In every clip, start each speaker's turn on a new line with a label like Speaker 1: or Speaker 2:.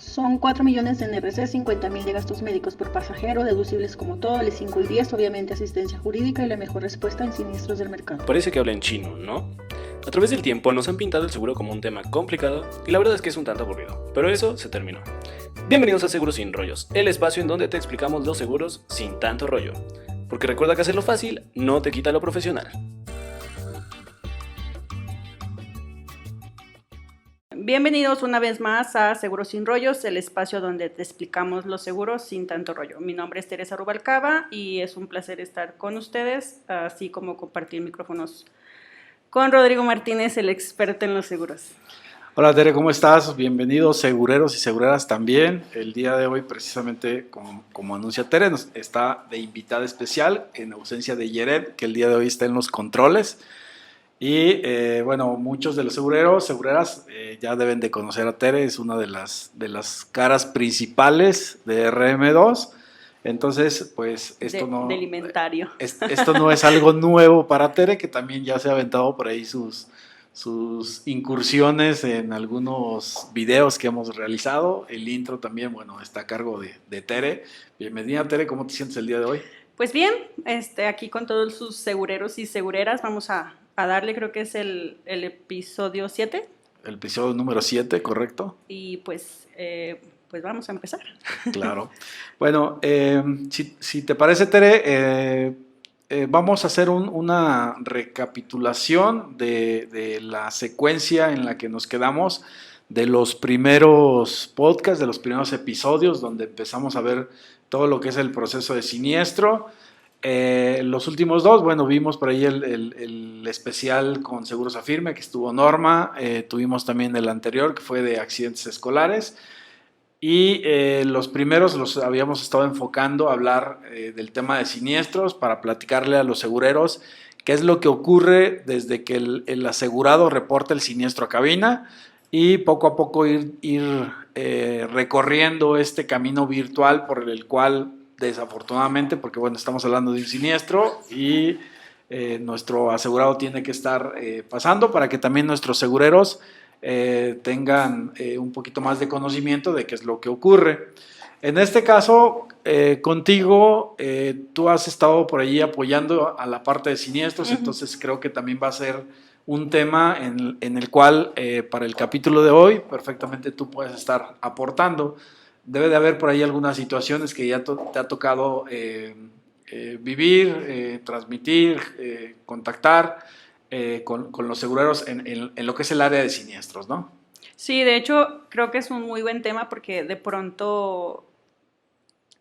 Speaker 1: Son 4 millones de NRC, 50,000 de gastos médicos por pasajero, deducibles como todo, L5 y 10, obviamente asistencia jurídica y la mejor respuesta en siniestros del mercado.
Speaker 2: Parece que habla en chino, ¿no? A través del tiempo nos han pintado el seguro como un tema complicado y la verdad es que es un tanto aburrido, pero eso se terminó. Bienvenidos a Seguros Sin Rollos, el espacio en donde te explicamos los seguros sin tanto rollo. Porque recuerda que hacerlo fácil no te quita lo profesional.
Speaker 3: Bienvenidos una vez más a Seguros Sin Rollos, el espacio donde te explicamos los seguros sin tanto rollo. Mi nombre es Teresa Rubalcaba y es un placer estar con ustedes, así como compartir micrófonos con Rodrigo Martínez, el experto en los seguros.
Speaker 4: Hola Tere, ¿cómo estás? Bienvenidos segureros y segureras también. El día de hoy precisamente, como anuncia Tere, nos está de invitada especial en ausencia de Yered, que el día de hoy está en los controles. Y bueno, muchos de los segureras ya deben de conocer a Tere, es una de las caras principales de RM2. Entonces, pues esto
Speaker 3: del inventario.
Speaker 4: Esto no es algo nuevo para Tere, que también ya se ha aventado por ahí sus incursiones en algunos videos que hemos realizado. El intro también, bueno, está a cargo de Tere. Bienvenida Tere, ¿cómo te sientes el día de hoy?
Speaker 3: Pues bien, aquí con todos sus segureros y segureras vamos a darle, creo que es el episodio 7.
Speaker 4: El episodio número 7, ¿correcto?
Speaker 3: Y pues vamos a empezar.
Speaker 4: Claro. Bueno, si te parece, Tere, vamos a hacer una recapitulación de la secuencia en la que nos quedamos de los primeros podcasts, de los primeros episodios, donde empezamos a ver todo lo que es el proceso de siniestro. Los últimos dos, bueno, vimos por ahí el especial con Seguros Afirme, que estuvo Norma. Tuvimos también el anterior, que fue de accidentes escolares. Y los primeros los habíamos estado enfocando a hablar del tema de siniestros para platicarle a los segureros qué es lo que ocurre desde que el asegurado reporta el siniestro a cabina y poco a poco ir recorriendo este camino virtual por el cual desafortunadamente, porque bueno, estamos hablando de un siniestro y nuestro asegurado tiene que estar pasando para que también nuestros segureros tengan un poquito más de conocimiento de qué es lo que ocurre. En este caso, contigo, tú has estado por allí apoyando a la parte de siniestros, entonces creo que también va a ser un tema en el cual para el capítulo de hoy perfectamente tú puedes estar aportando. Debe de haber por ahí algunas situaciones que ya te ha tocado vivir, transmitir, contactar con los segureros en lo que es el área de siniestros, ¿no?
Speaker 3: Sí, de hecho creo que es un muy buen tema porque de pronto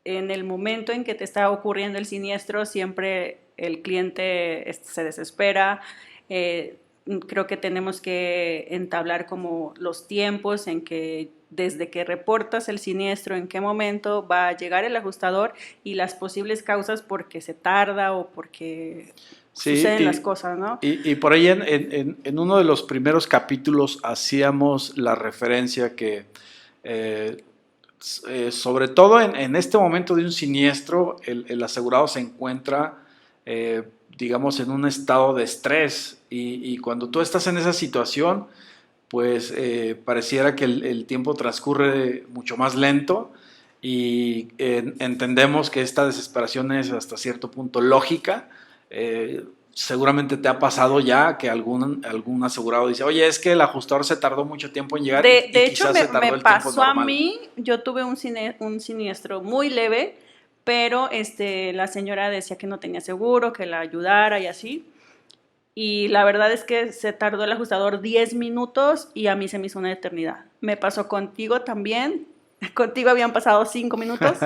Speaker 3: en el momento en que te está ocurriendo el siniestro siempre el cliente se desespera. Creo que tenemos que entablar como los tiempos en que desde que reportas el siniestro, en qué momento va a llegar el ajustador y las posibles causas por qué se tarda o porque suceden las cosas, ¿no?
Speaker 4: Y por ahí en uno de los primeros capítulos hacíamos la referencia que sobre todo en este momento de un siniestro, el asegurado se encuentra digamos en un estado de estrés y cuando tú estás en esa situación pues pareciera que el tiempo transcurre mucho más lento y entendemos que esta desesperación es hasta cierto punto lógica. Seguramente te ha pasado ya que algún asegurado dice, oye, es que el ajustador se tardó mucho tiempo en llegar.
Speaker 3: De hecho, me pasó a mí, yo tuve un siniestro muy leve, pero la señora decía que no tenía seguro, que la ayudara y así. Y la verdad es que se tardó el ajustador 10 minutos y a mí se me hizo una eternidad. Me pasó contigo también. Contigo habían pasado 5 minutos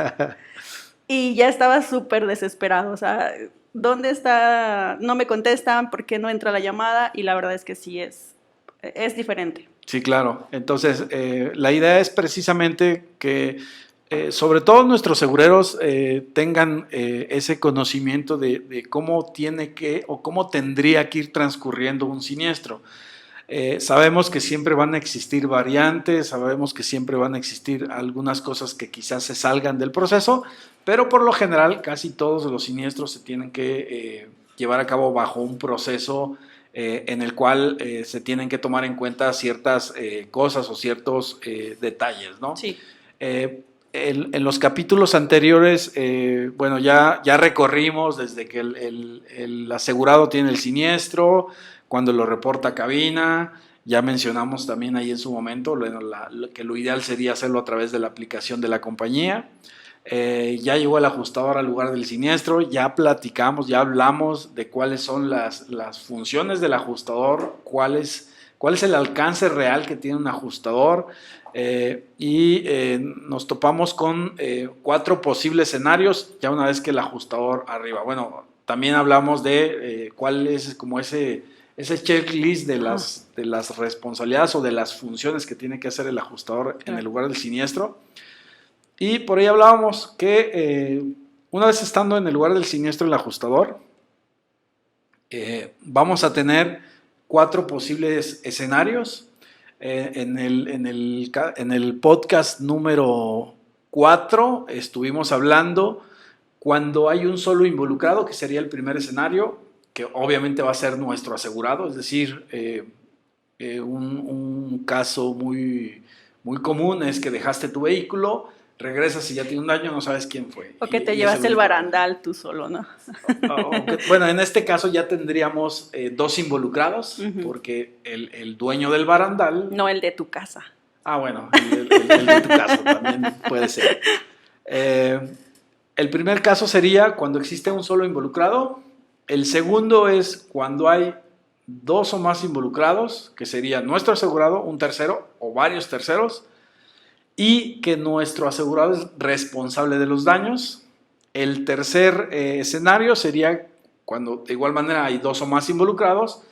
Speaker 3: y ya estaba súper desesperado. O sea, ¿dónde está? No me contestan, ¿por qué no entra la llamada? Y la verdad es que sí es diferente.
Speaker 4: Sí, claro. Entonces, la idea es precisamente que sobre todo nuestros segureros tengan ese conocimiento de cómo tiene que o cómo tendría que ir transcurriendo un siniestro. Sabemos que siempre van a existir variantes, sabemos que siempre van a existir algunas cosas que quizás se salgan del proceso, pero por lo general casi todos los siniestros se tienen que llevar a cabo bajo un proceso en el cual se tienen que tomar en cuenta ciertas cosas o ciertos detalles, ¿no?
Speaker 3: Sí.
Speaker 4: En los capítulos anteriores, bueno, ya recorrimos desde que el asegurado tiene el siniestro, cuando lo reporta a cabina. Ya mencionamos también ahí en su momento que lo ideal sería hacerlo a través de la aplicación de la compañía. Ya llegó el ajustador al lugar del siniestro, ya platicamos, ya hablamos de cuáles son las funciones del ajustador, cuál es el alcance real que tiene un ajustador, y nos topamos con 4 posibles escenarios ya una vez que el ajustador arriba. Bueno, también hablamos de cuál es como ese checklist de las responsabilidades o de las funciones que tiene que hacer el ajustador en el lugar del siniestro. Y por ahí hablábamos que una vez estando en el lugar del siniestro el ajustador, vamos a tener 4 posibles escenarios. En el podcast número 4 estuvimos hablando cuando hay un solo involucrado, que sería el primer escenario, que obviamente va a ser nuestro asegurado, es decir, un caso muy, muy común es que dejaste tu vehículo, regresas y ya tiene un daño, no sabes quién fue.
Speaker 3: O que te llevas el barandal tú solo, ¿no?
Speaker 4: Bueno, en este caso ya tendríamos 2 involucrados, porque el dueño del barandal...
Speaker 3: No, el de tu casa.
Speaker 4: Ah, bueno, el de tu casa también puede ser. El primer caso sería cuando existe un solo involucrado. El segundo es cuando hay 2 o más involucrados, que sería nuestro asegurado, un tercero o varios terceros, y que nuestro asegurado es responsable de los daños. El tercer escenario sería cuando de igual manera hay 2 o más involucrados,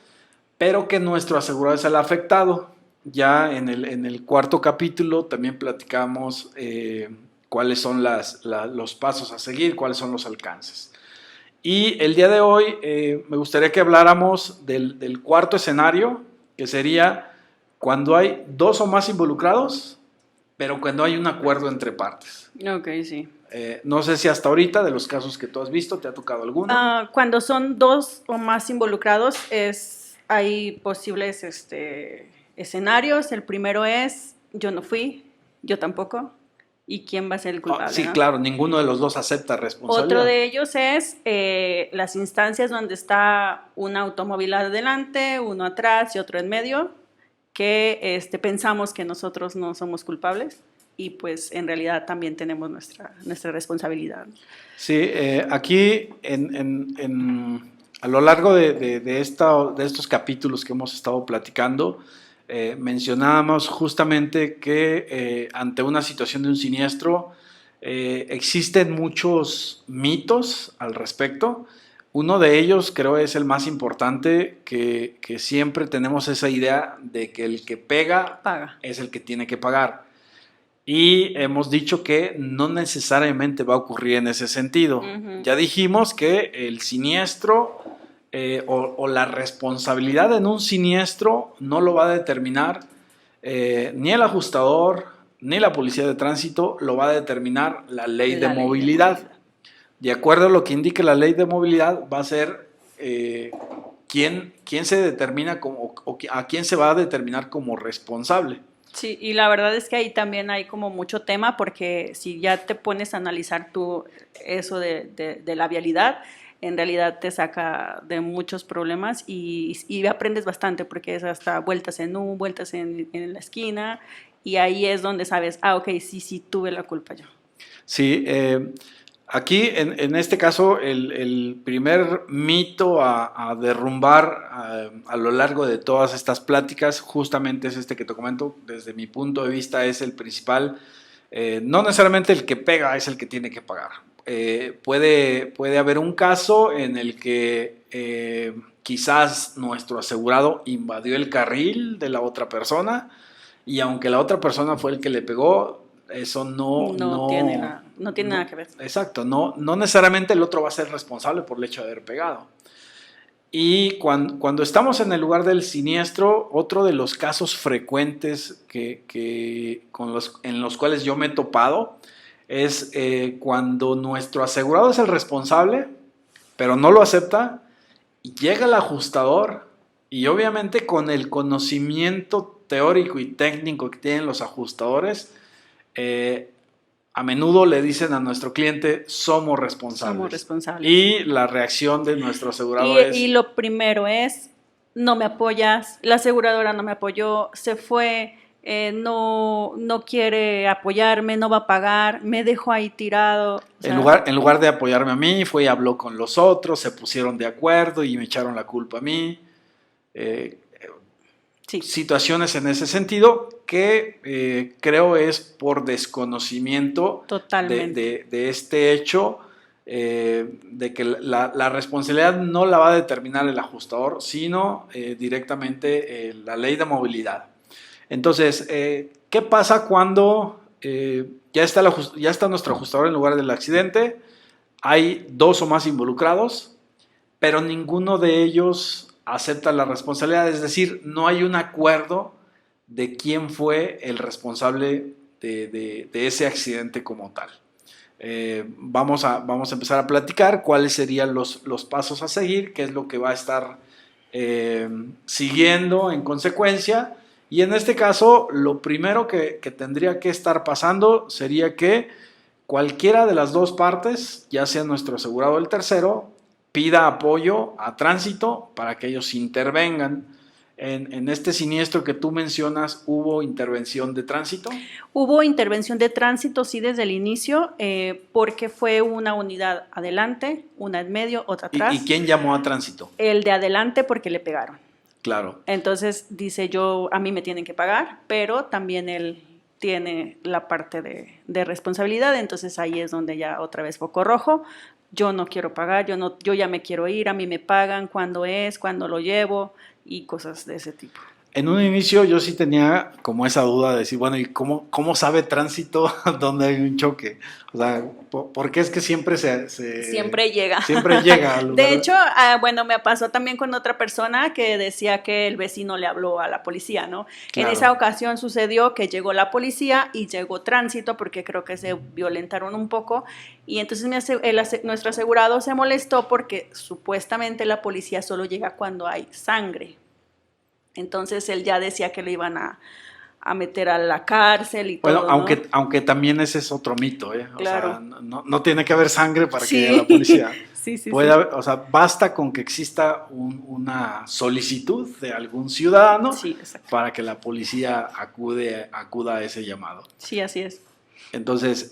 Speaker 4: pero que nuestro asegurado es el afectado. Ya en el cuarto capítulo también platicamos cuáles son los pasos a seguir, cuáles son los alcances. Y el día de hoy me gustaría que habláramos del cuarto escenario, que sería cuando hay 2 o más involucrados, pero cuando hay un acuerdo entre partes.
Speaker 3: Ok, sí.
Speaker 4: No sé si hasta ahorita, de los casos que tú has visto, ¿te ha tocado alguno?
Speaker 3: Cuando son 2 o más involucrados, hay posibles escenarios. El primero es, yo no fui, yo tampoco. ¿Y quién va a ser el culpable?
Speaker 4: Sí,
Speaker 3: ¿no?
Speaker 4: claro, ninguno de los dos acepta responsabilidad.
Speaker 3: Otro de ellos es las instancias donde está un automóvil adelante, uno atrás y otro en medio, que pensamos que nosotros no somos culpables y pues en realidad también tenemos nuestra responsabilidad.
Speaker 4: Sí, aquí a lo largo de estos capítulos que hemos estado platicando, mencionábamos justamente que ante una situación de un siniestro existen muchos mitos al respecto. Uno de ellos creo es el más importante, que siempre tenemos esa idea de que el que paga es el que tiene que pagar. Y hemos dicho que no necesariamente va a ocurrir en ese sentido. Ya dijimos que el siniestro o la responsabilidad en un siniestro no lo va a determinar ni el ajustador ni la policía de tránsito, lo va a determinar la ley de movilidad. De acuerdo a lo que indique la ley de movilidad, va a ser quién se determina o a quién se va a determinar como responsable.
Speaker 3: Sí, y la verdad es que ahí también hay como mucho tema, porque si ya te pones a analizar tú eso de la vialidad, en realidad te saca de muchos problemas y aprendes bastante, porque es hasta vueltas en U, vueltas en la esquina, y ahí es donde sabes, ok, sí, tuve la culpa yo.
Speaker 4: Sí, aquí en este caso el primer mito a derrumbar a lo largo de todas estas pláticas justamente es este que te comento. Desde mi punto de vista es el principal. No necesariamente el que pega es el que tiene que pagar. Puede haber un caso en el que quizás nuestro asegurado invadió el carril de la otra persona, y aunque la otra persona fue el que le pegó, eso no
Speaker 3: tiene nada que ver.
Speaker 4: Exacto, no necesariamente el otro va a ser responsable por el hecho de haber pegado. Y cuando estamos en el lugar del siniestro, otro de los casos frecuentes en los cuales yo me he topado es cuando nuestro asegurado es el responsable, pero no lo acepta, y llega el ajustador, y obviamente con el conocimiento teórico y técnico que tienen los ajustadores, a menudo le dicen a nuestro cliente, somos responsables.
Speaker 3: Somos responsables.
Speaker 4: Y la reacción de nuestro asegurador es...
Speaker 3: Y lo primero es, no me apoyas, la aseguradora no me apoyó, se fue, no quiere apoyarme, no va a pagar, me dejó ahí tirado.
Speaker 4: En lugar de apoyarme a mí, fue y habló con los otros, se pusieron de acuerdo y me echaron la culpa a mí.
Speaker 3: Sí.
Speaker 4: Situaciones en ese sentido que creo es por desconocimiento de este hecho, de que la responsabilidad no la va a determinar el ajustador, sino directamente la ley de movilidad. Entonces, ¿qué pasa cuando ya está nuestro ajustador en lugar del accidente? Hay 2 o más involucrados, pero ninguno de ellos acepta la responsabilidad, es decir, no hay un acuerdo de quién fue el responsable de ese accidente como tal. Vamos a empezar a platicar cuáles serían los pasos a seguir, qué es lo que va a estar siguiendo en consecuencia, y en este caso lo primero que tendría que estar pasando sería que cualquiera de las 2 partes, ya sea nuestro asegurado o el tercero, pida apoyo a tránsito para que ellos intervengan. En este siniestro que tú mencionas, ¿hubo intervención de tránsito?
Speaker 3: Hubo intervención de tránsito, sí, desde el inicio, porque fue una unidad adelante, una en medio, otra atrás.
Speaker 4: ¿Y quién llamó a tránsito?
Speaker 3: El de adelante porque le pegaron.
Speaker 4: Claro.
Speaker 3: Entonces dice a mí me tienen que pagar, pero también él tiene la parte de responsabilidad, entonces ahí es donde ya otra vez foco rojo. Yo no quiero pagar, yo ya me quiero ir, a mí me pagan, cuándo lo llevo y cosas de ese tipo.
Speaker 4: En un inicio yo sí tenía como esa duda de decir, bueno, ¿y cómo sabe tránsito dónde hay un choque? O sea, ¿por qué es que siempre
Speaker 3: siempre llega?
Speaker 4: Siempre llega al lugar.
Speaker 3: De hecho, bueno, me pasó también con otra persona que decía que el vecino le habló a la policía, ¿no? Claro. En esa ocasión sucedió que llegó la policía y llegó tránsito porque creo que se violentaron un poco y entonces nuestro asegurado se molestó porque supuestamente la policía solo llega cuando hay sangre. Entonces él ya decía que lo iban a meter a la cárcel y todo.
Speaker 4: Bueno,
Speaker 3: ¿no?
Speaker 4: aunque también ese es otro mito, ¿eh? O
Speaker 3: claro.
Speaker 4: sea, no tiene que haber sangre para que llegue la policía.
Speaker 3: Sí.
Speaker 4: Haber, o sea, basta con que exista una solicitud de algún ciudadano para que la policía acuda a ese llamado.
Speaker 3: Sí, así es.
Speaker 4: Entonces,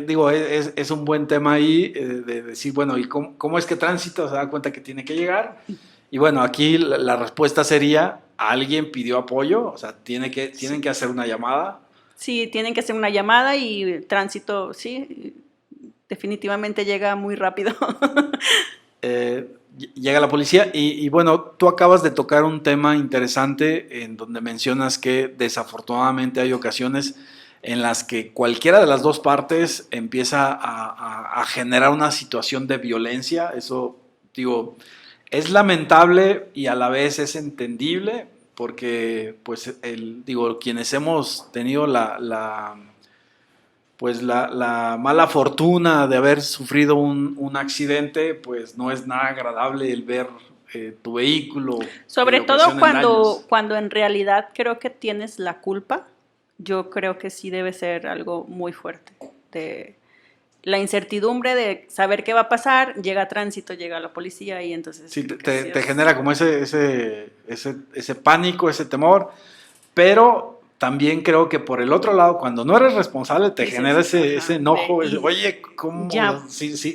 Speaker 4: digo, es un buen tema ahí de decir, bueno, ¿y cómo es que tránsito se da cuenta que tiene que llegar? Y bueno, aquí la respuesta sería, alguien pidió apoyo, o sea, tienen que hacer una llamada.
Speaker 3: Sí, tienen que hacer una llamada y el tránsito, sí, definitivamente llega muy rápido.
Speaker 4: Llega la policía y bueno, tú acabas de tocar un tema interesante en donde mencionas que desafortunadamente hay ocasiones en las que cualquiera de las 2 partes empieza a generar una situación de violencia. Eso, digo, es lamentable y a la vez es entendible porque, pues, quienes hemos tenido la mala fortuna de haber sufrido un accidente, pues no es nada agradable el ver tu vehículo.
Speaker 3: Sobre todo cuando en realidad creo que tienes la culpa, yo creo que sí debe ser algo muy fuerte. La incertidumbre de saber qué va a pasar, llega tránsito, llega la policía y entonces...
Speaker 4: Sí, te genera como ese pánico, ese temor, pero también creo que por el otro lado, cuando no eres responsable, te genera ese enojo, oye, ¿cómo?
Speaker 3: Ya,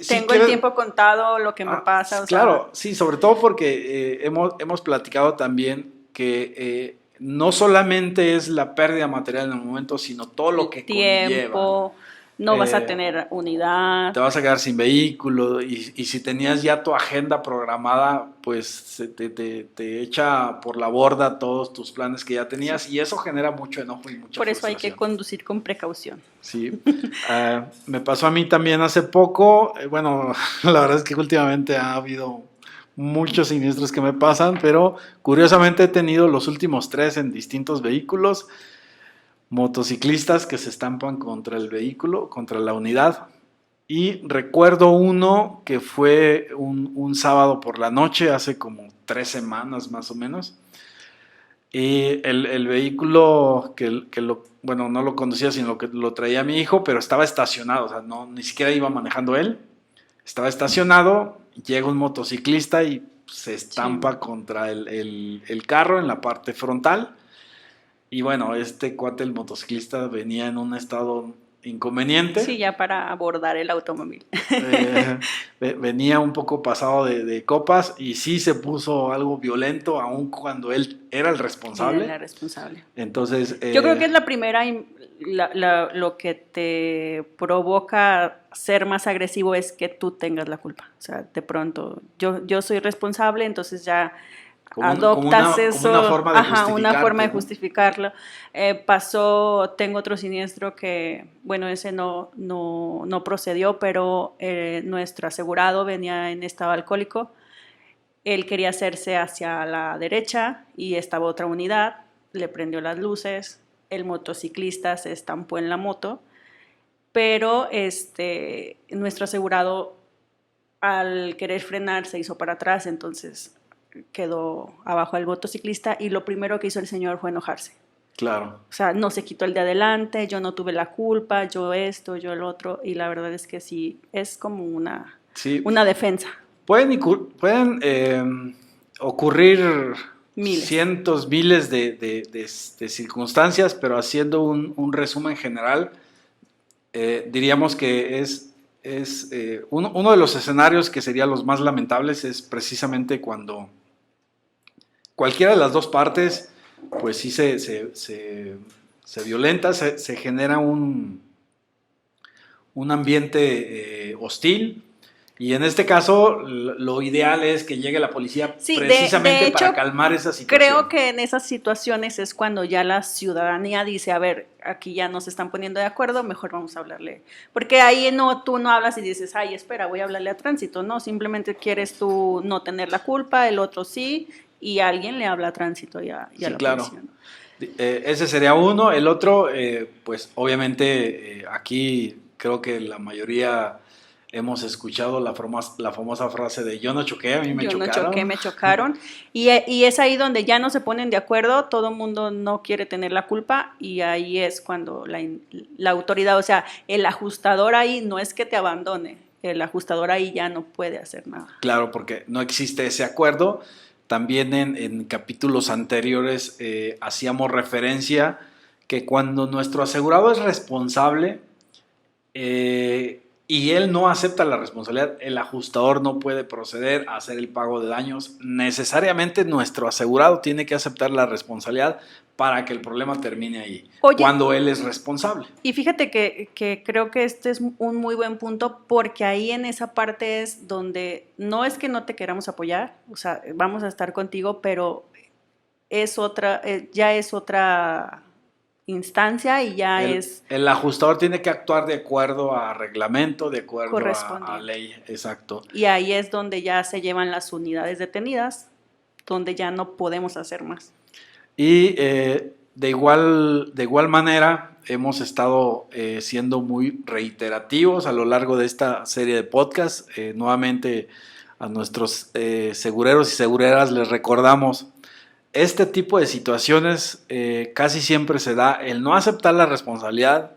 Speaker 3: tengo el tiempo contado, lo que me pasa.
Speaker 4: Claro, sí, sobre todo porque hemos platicado también que no solamente es la pérdida material en el momento, sino todo lo que
Speaker 3: tiempo, conlleva. No vas a tener unidad.
Speaker 4: Te vas a quedar sin vehículo y si tenías ya tu agenda programada, pues te echa por la borda todos tus planes que ya tenías y eso genera mucho enojo y mucha
Speaker 3: Por eso
Speaker 4: frustración.
Speaker 3: hay que conducir con precaución.
Speaker 4: Sí, me pasó a mí también hace poco, bueno, la verdad es que últimamente ha habido muchos siniestros que me pasan, pero curiosamente he tenido los últimos 3 en distintos vehículos. Motociclistas que se estampan contra el vehículo, contra la unidad. Y recuerdo uno que fue un sábado por la noche, hace como 3 semanas más o menos. Y el vehículo bueno, no lo conducía, sino que lo traía mi hijo, pero estaba estacionado, o sea, no, ni siquiera iba manejando él. Estaba estacionado, llega un motociclista y se estampa contra el carro en la parte frontal. Y bueno, este cuate, el motociclista, venía en un estado inconveniente.
Speaker 3: Sí, ya para abordar el automóvil.
Speaker 4: Venía un poco pasado de copas y sí se puso algo violento, aun cuando él era el responsable.
Speaker 3: Era responsable.
Speaker 4: Entonces,
Speaker 3: yo creo que es la primera, lo que te provoca ser más agresivo es que tú tengas la culpa. O sea, de pronto, yo soy responsable, entonces ya adoptas eso, una forma de justificarlo. Tengo otro siniestro que, bueno, ese no procedió, pero nuestro asegurado venía en estado alcohólico. Él quería hacerse hacia la derecha y estaba otra unidad, le prendió las luces, el motociclista se estampó en la moto, pero nuestro asegurado, al querer frenar, se hizo para atrás, entonces quedó abajo el motociclista y lo primero que hizo el señor fue enojarse.
Speaker 4: Claro.
Speaker 3: O sea, no se quitó el de adelante, yo no tuve la culpa, yo esto, yo el otro, y la verdad es que sí, es como una defensa.
Speaker 4: Pueden ocurrir cientos, miles de circunstancias, pero haciendo un resumen general, diríamos que uno de los escenarios que serían los más lamentables es precisamente cuando cualquiera de las dos partes, pues sí se violenta, se genera un ambiente hostil. Y en este caso, lo ideal es que llegue la policía precisamente de hecho, para calmar esa situación.
Speaker 3: Creo que en esas situaciones es cuando ya la ciudadanía dice, a ver, aquí ya nos están poniendo de acuerdo, mejor vamos a hablarle. Porque ahí tú no hablas y dices, ay, espera, voy a hablarle a tránsito. No, simplemente quieres tú no tener la culpa, el otro sí, y alguien le habla a tránsito y a la policía, ¿no?
Speaker 4: Ese sería uno. El otro, pues obviamente aquí creo que la mayoría hemos escuchado la famosa frase de yo no choqué, a mí me chocaron.
Speaker 3: Yo no choqué, me chocaron. Y es ahí donde ya no se ponen de acuerdo, todo el mundo no quiere tener la culpa y ahí es cuando la autoridad, o sea, el ajustador ahí no es que te abandone, el ajustador ahí ya no puede hacer nada.
Speaker 4: Claro, porque no existe ese acuerdo. También en capítulos anteriores hacíamos referencia que cuando nuestro asegurado es responsable, y él no acepta la responsabilidad, el ajustador no puede proceder a hacer el pago de daños. Necesariamente nuestro asegurado tiene que aceptar la responsabilidad para que el problema termine ahí, cuando él es responsable.
Speaker 3: Y fíjate que creo que este es un muy buen punto, porque ahí en esa parte es donde no es que no te queramos apoyar, o sea, vamos a estar contigo, pero ya es otra instancia y ya
Speaker 4: el ajustador tiene que actuar de acuerdo a reglamento, de acuerdo a ley, exacto.
Speaker 3: Y ahí es donde ya se llevan las unidades detenidas, donde ya no podemos hacer más.
Speaker 4: Y de igual manera hemos estado siendo muy reiterativos a lo largo de esta serie de podcasts. Nuevamente a nuestros segureros y segureras les recordamos: este tipo de situaciones casi siempre se da el no aceptar la responsabilidad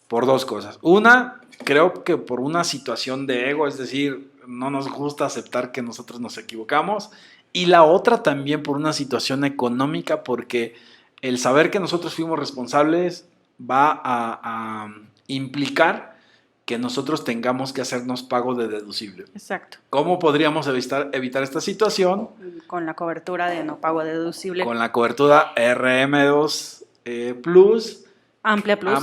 Speaker 4: por dos cosas. Una, creo que por una situación de ego, es decir, no nos gusta aceptar que nosotros nos equivocamos. Y la otra también por una situación económica, porque el saber que nosotros fuimos responsables va a implicar que nosotros tengamos que hacernos pago de deducible.
Speaker 3: Exacto.
Speaker 4: ¿Cómo podríamos evitar esta situación?
Speaker 3: Con la cobertura de no pago de deducible.
Speaker 4: Con la cobertura RM2 Plus.
Speaker 3: Amplia Plus,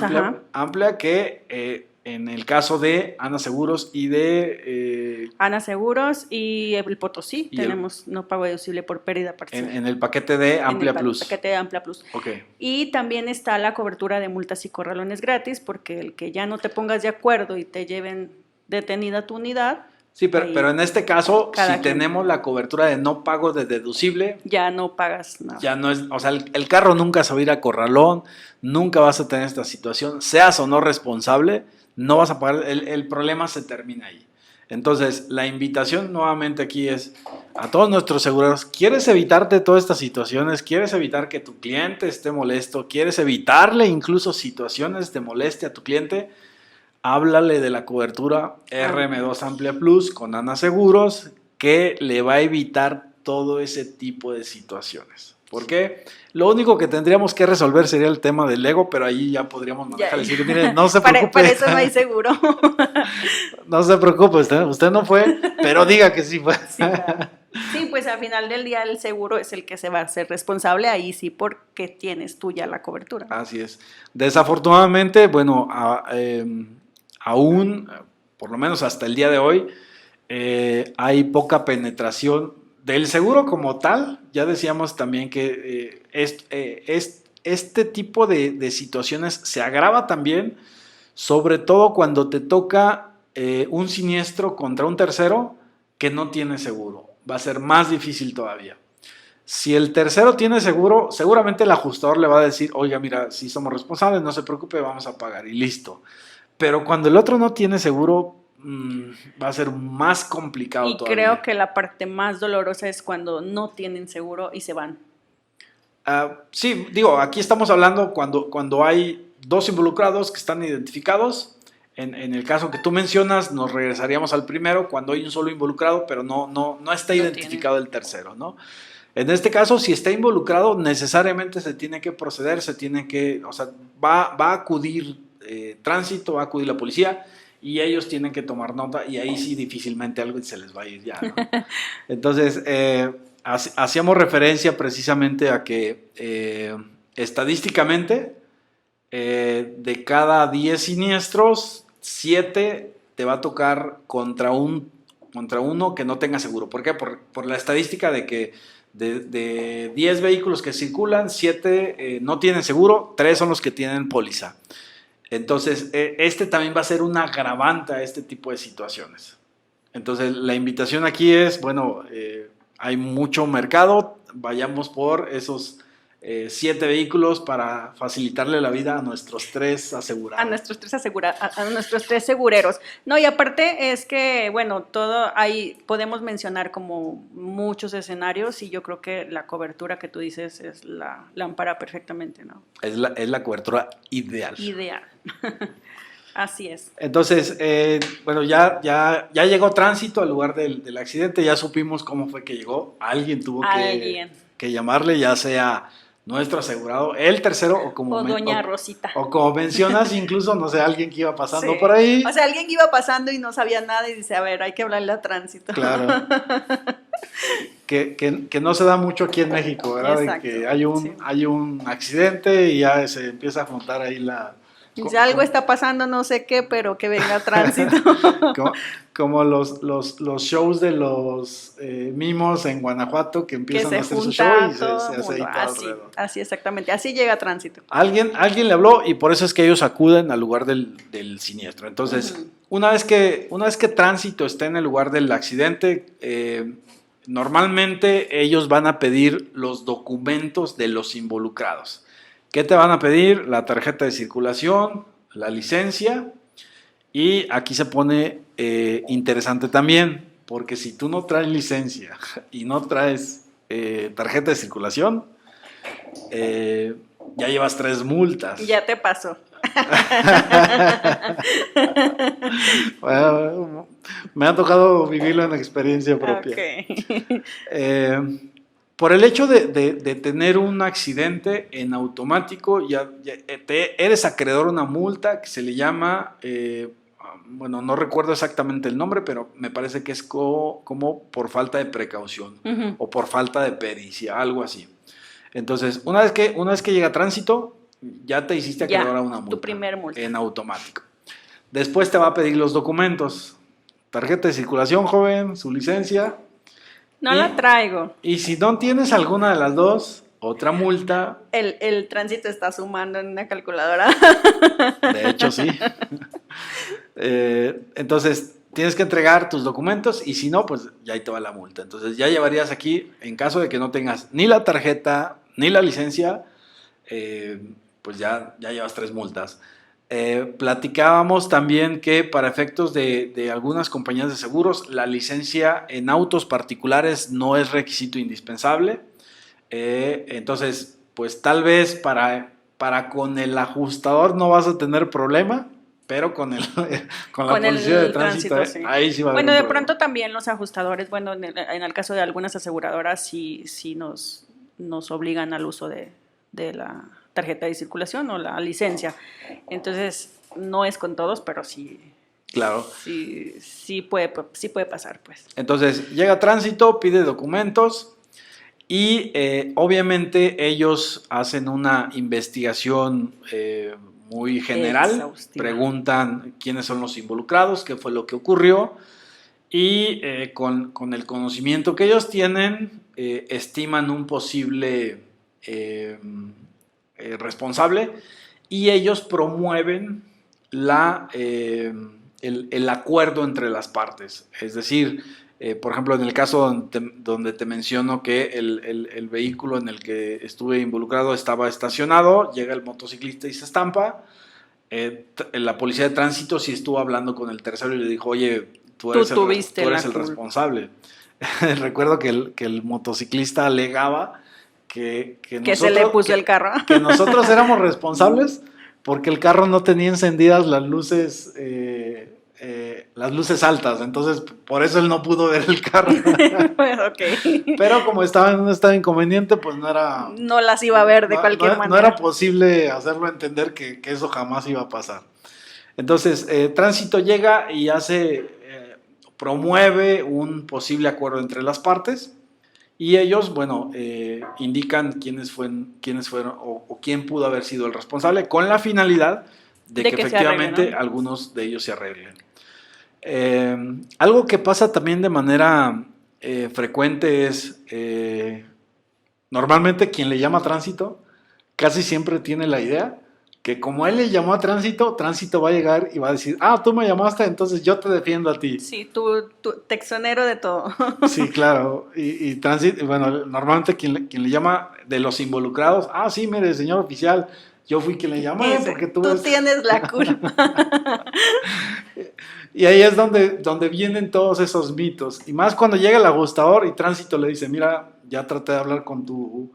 Speaker 4: amplia que en el caso de Ana Seguros y de...
Speaker 3: Ana Seguros y el Potosí tenemos no pago deducible por pérdida parcial.
Speaker 4: En el paquete de Amplia Plus.
Speaker 3: En el paquete de Amplia Plus.
Speaker 4: Okay.
Speaker 3: Y también está la cobertura de multas y corralones gratis, porque el que ya no te pongas de acuerdo y te lleven detenida tu unidad...
Speaker 4: Sí, pero en este caso, si tenemos la cobertura de no pago de deducible...
Speaker 3: Ya no pagas nada.
Speaker 4: Ya no es... O sea, el carro nunca se va a ir a corralón, nunca vas a tener esta situación, seas o no responsable, no vas a pagar, el problema se termina ahí. Entonces, la invitación nuevamente aquí es a todos nuestros seguros. ¿Quieres evitarte todas estas situaciones? ¿Quieres evitar que tu cliente esté molesto? ¿Quieres evitarle incluso situaciones de molestia a tu cliente? Háblale de la cobertura RM2 Amplia Plus con Ana Seguros, que le va a evitar todo ese tipo de situaciones. ¿Por qué? Lo único que tendríamos que resolver sería el tema del ego, pero ahí ya podríamos manejar. Decir, mire, no se preocupe.
Speaker 3: Para eso no hay seguro.
Speaker 4: No se preocupe, usted no fue, pero diga que sí fue.
Speaker 3: Sí, claro. Sí, pues al final del día el seguro es el que se va a hacer responsable, ahí sí, porque tienes tú ya la cobertura.
Speaker 4: Así es. Desafortunadamente, bueno, aún, por lo menos hasta el día de hoy, hay poca penetración del seguro como tal. Ya decíamos también que este tipo de situaciones se agrava también, sobre todo cuando te toca un siniestro contra un tercero que no tiene seguro. Va a ser más difícil todavía. Si el tercero tiene seguro, seguramente el ajustador le va a decir, oiga, mira, si somos responsables, no se preocupe, vamos a pagar y listo. Pero cuando el otro no tiene seguro, va a ser más complicado
Speaker 3: y
Speaker 4: todavía.
Speaker 3: Creo que la parte más dolorosa es cuando no tienen seguro y se van.
Speaker 4: Sí, digo, aquí estamos hablando cuando hay dos involucrados que están identificados. En el caso que tú mencionas, nos regresaríamos al primero cuando hay un solo involucrado, pero no está identificado el tercero, ¿no? En este caso, si está involucrado, necesariamente se tiene que proceder, va a acudir tránsito, va a acudir la policía y ellos tienen que tomar nota y ahí sí difícilmente algo se les va a ir ya, ¿no? Entonces, hacíamos referencia precisamente a que estadísticamente de cada 10 siniestros, 7 te va a tocar contra uno que no tenga seguro. ¿Por qué? Por la estadística de que de 10 vehículos que circulan, 7 no tienen seguro, 3 son los que tienen póliza. Entonces, este también va a ser un agravante a este tipo de situaciones. Entonces, la invitación aquí es, bueno, hay mucho mercado, vayamos por esos 7 vehículos para facilitarle la vida a nuestros 3 asegurados.
Speaker 3: A nuestros 3 segureros. No, y aparte es que, bueno, podemos mencionar como muchos escenarios y yo creo que la cobertura que tú dices es la ampara perfectamente, ¿no?
Speaker 4: Es la cobertura ideal.
Speaker 3: Ideal. Así es.
Speaker 4: Entonces, bueno, ya llegó tránsito al lugar del accidente, ya supimos cómo fue que llegó. Alguien tuvo que llamarle, ya sea nuestro asegurado, el tercero o
Speaker 3: doña Rosita.
Speaker 4: O como mencionas, incluso, no sé, alguien que iba pasando por ahí.
Speaker 3: O sea, alguien que iba pasando y no sabía nada y dice, a ver, hay que hablarle a tránsito.
Speaker 4: Claro. que no se da mucho aquí en México, ¿verdad?
Speaker 3: Exacto,
Speaker 4: de que hay un accidente y ya se empieza a juntar ahí la...
Speaker 3: Dice, algo está pasando, no sé qué, pero que venga tránsito.
Speaker 4: como los shows de los mimos en Guanajuato que empiezan a hacer su show y se hace ahí todo alrededor.
Speaker 3: Así exactamente, así llega tránsito.
Speaker 4: Alguien le habló y por eso es que ellos acuden al lugar del siniestro. Entonces, una vez que tránsito está en el lugar del accidente, normalmente ellos van a pedir los documentos de los involucrados. ¿Qué te van a pedir? La tarjeta de circulación, la licencia, y aquí se pone interesante también, porque si tú no traes licencia y no traes tarjeta de circulación, ya llevas 3 multas.
Speaker 3: Ya te pasó.
Speaker 4: Bueno, me ha tocado vivirlo en experiencia propia.
Speaker 3: Okay.
Speaker 4: Por el hecho de tener un accidente en automático, ya eres acreedor a una multa que se le llama, bueno, no recuerdo exactamente el nombre, pero me parece que es como por falta de precaución o por falta de pericia, algo así. Entonces, una vez que llega tránsito, ya te hiciste acreedor a una multa.
Speaker 3: Tu primer multa.
Speaker 4: En automático. Después te va a pedir los documentos. Tarjeta de circulación, joven, su licencia.
Speaker 3: No la traigo.
Speaker 4: Y si no tienes alguna de las dos, otra multa.
Speaker 3: El tránsito está sumando en una calculadora.
Speaker 4: De hecho, sí. Entonces, tienes que entregar tus documentos y si no, pues ya ahí te va la multa. Entonces, ya llevarías aquí, en caso de que no tengas ni la tarjeta ni la licencia, pues ya llevas 3 multas. Platicábamos también que para efectos de algunas compañías de seguros, la licencia en autos particulares no es requisito indispensable. Entonces, pues tal vez para con el ajustador no vas a tener problema, pero con con la policía de tránsito,
Speaker 3: sí.
Speaker 4: ahí sí va a haber
Speaker 3: Bueno,
Speaker 4: un
Speaker 3: de
Speaker 4: problema.
Speaker 3: pronto también los ajustadores, bueno, en el caso de algunas aseguradoras sí nos obligan al uso de la tarjeta de circulación o la licencia. Entonces, no es con todos, pero sí.
Speaker 4: Claro.
Speaker 3: Sí puede pasar, pues.
Speaker 4: Entonces, llega tránsito, pide documentos y obviamente ellos hacen una investigación muy general,
Speaker 3: Exhaustiva.
Speaker 4: preguntan quiénes son los involucrados, qué fue lo que ocurrió y con el conocimiento que ellos tienen, estiman un posible responsable y ellos promueven el acuerdo entre las partes. Es decir, por ejemplo, en el caso donde te menciono que el vehículo en el que estuve involucrado estaba estacionado, llega el motociclista y se estampa. La policía de tránsito sí estuvo hablando con el tercero y le dijo, oye, tú eres el responsable. Recuerdo que el motociclista alegaba que nosotros,
Speaker 3: se le puso el carro.
Speaker 4: Que nosotros éramos responsables porque el carro no tenía encendidas las luces altas, entonces por eso él no pudo ver el carro.
Speaker 3: Okay.
Speaker 4: Pero como estaba en un estado inconveniente, pues
Speaker 3: no las iba a ver de cualquier manera.
Speaker 4: No era posible hacerlo entender que eso jamás iba a pasar. Entonces, tránsito llega y promueve un posible acuerdo entre las partes. Y ellos, bueno, indican quiénes fueron o quién pudo haber sido el responsable con la finalidad de que efectivamente
Speaker 3: arreglen, ¿no?
Speaker 4: algunos de ellos se arreglen. Algo que pasa también de manera frecuente es, normalmente quien le llama tránsito casi siempre tiene la idea que como él le llamó a tránsito va a llegar y va a decir, tú me llamaste, entonces yo te defiendo a ti.
Speaker 3: Sí, tú te exonero de todo.
Speaker 4: Sí, claro. Y tránsito, bueno, normalmente quien le llama de los involucrados, sí, mire, señor oficial, yo fui quien le llamé porque tú
Speaker 3: tienes la culpa.
Speaker 4: Y ahí es donde vienen todos esos mitos. Y más cuando llega el ajustador y tránsito le dice, mira, ya traté de hablar con tu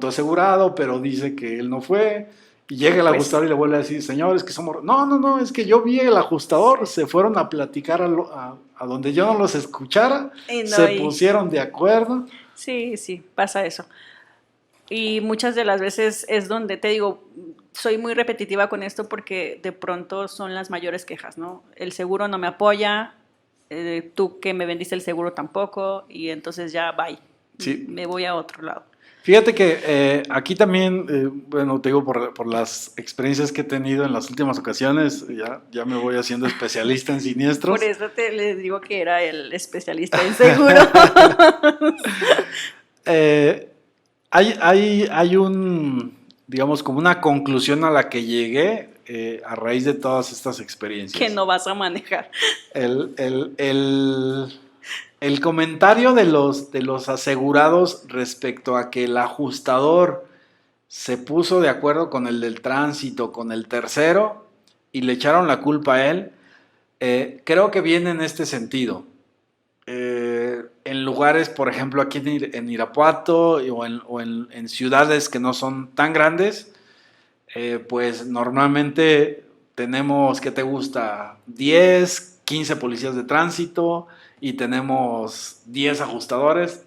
Speaker 4: asegurado, pero dice que él no fue. Y llega el ajustador y le vuelve a decir, señor, es que somos... No, es que yo vi el ajustador, se fueron a platicar a donde yo no los escuchara, pusieron de acuerdo.
Speaker 3: Sí, pasa eso. Y muchas de las veces es donde, te digo, soy muy repetitiva con esto porque de pronto son las mayores quejas, ¿no? El seguro no me apoya, tú que me vendiste el seguro tampoco, y entonces ya, bye, sí. Me voy a otro lado.
Speaker 4: Fíjate que aquí también, bueno, te digo por las experiencias que he tenido en las últimas ocasiones, ya me voy haciendo especialista en siniestros.
Speaker 3: Por eso les digo que era el especialista en seguro.
Speaker 4: Hay digamos, como una conclusión a la que llegué a raíz de todas estas experiencias.
Speaker 3: Que no vas a manejar.
Speaker 4: El comentario de los asegurados respecto a que el ajustador se puso de acuerdo con el del tránsito, con el tercero, y le echaron la culpa a él, creo que viene en este sentido. En lugares, por ejemplo, aquí en Irapuato o en ciudades que no son tan grandes, pues normalmente tenemos, ¿qué te gusta? 10, 15 policías de tránsito y tenemos 10 ajustadores,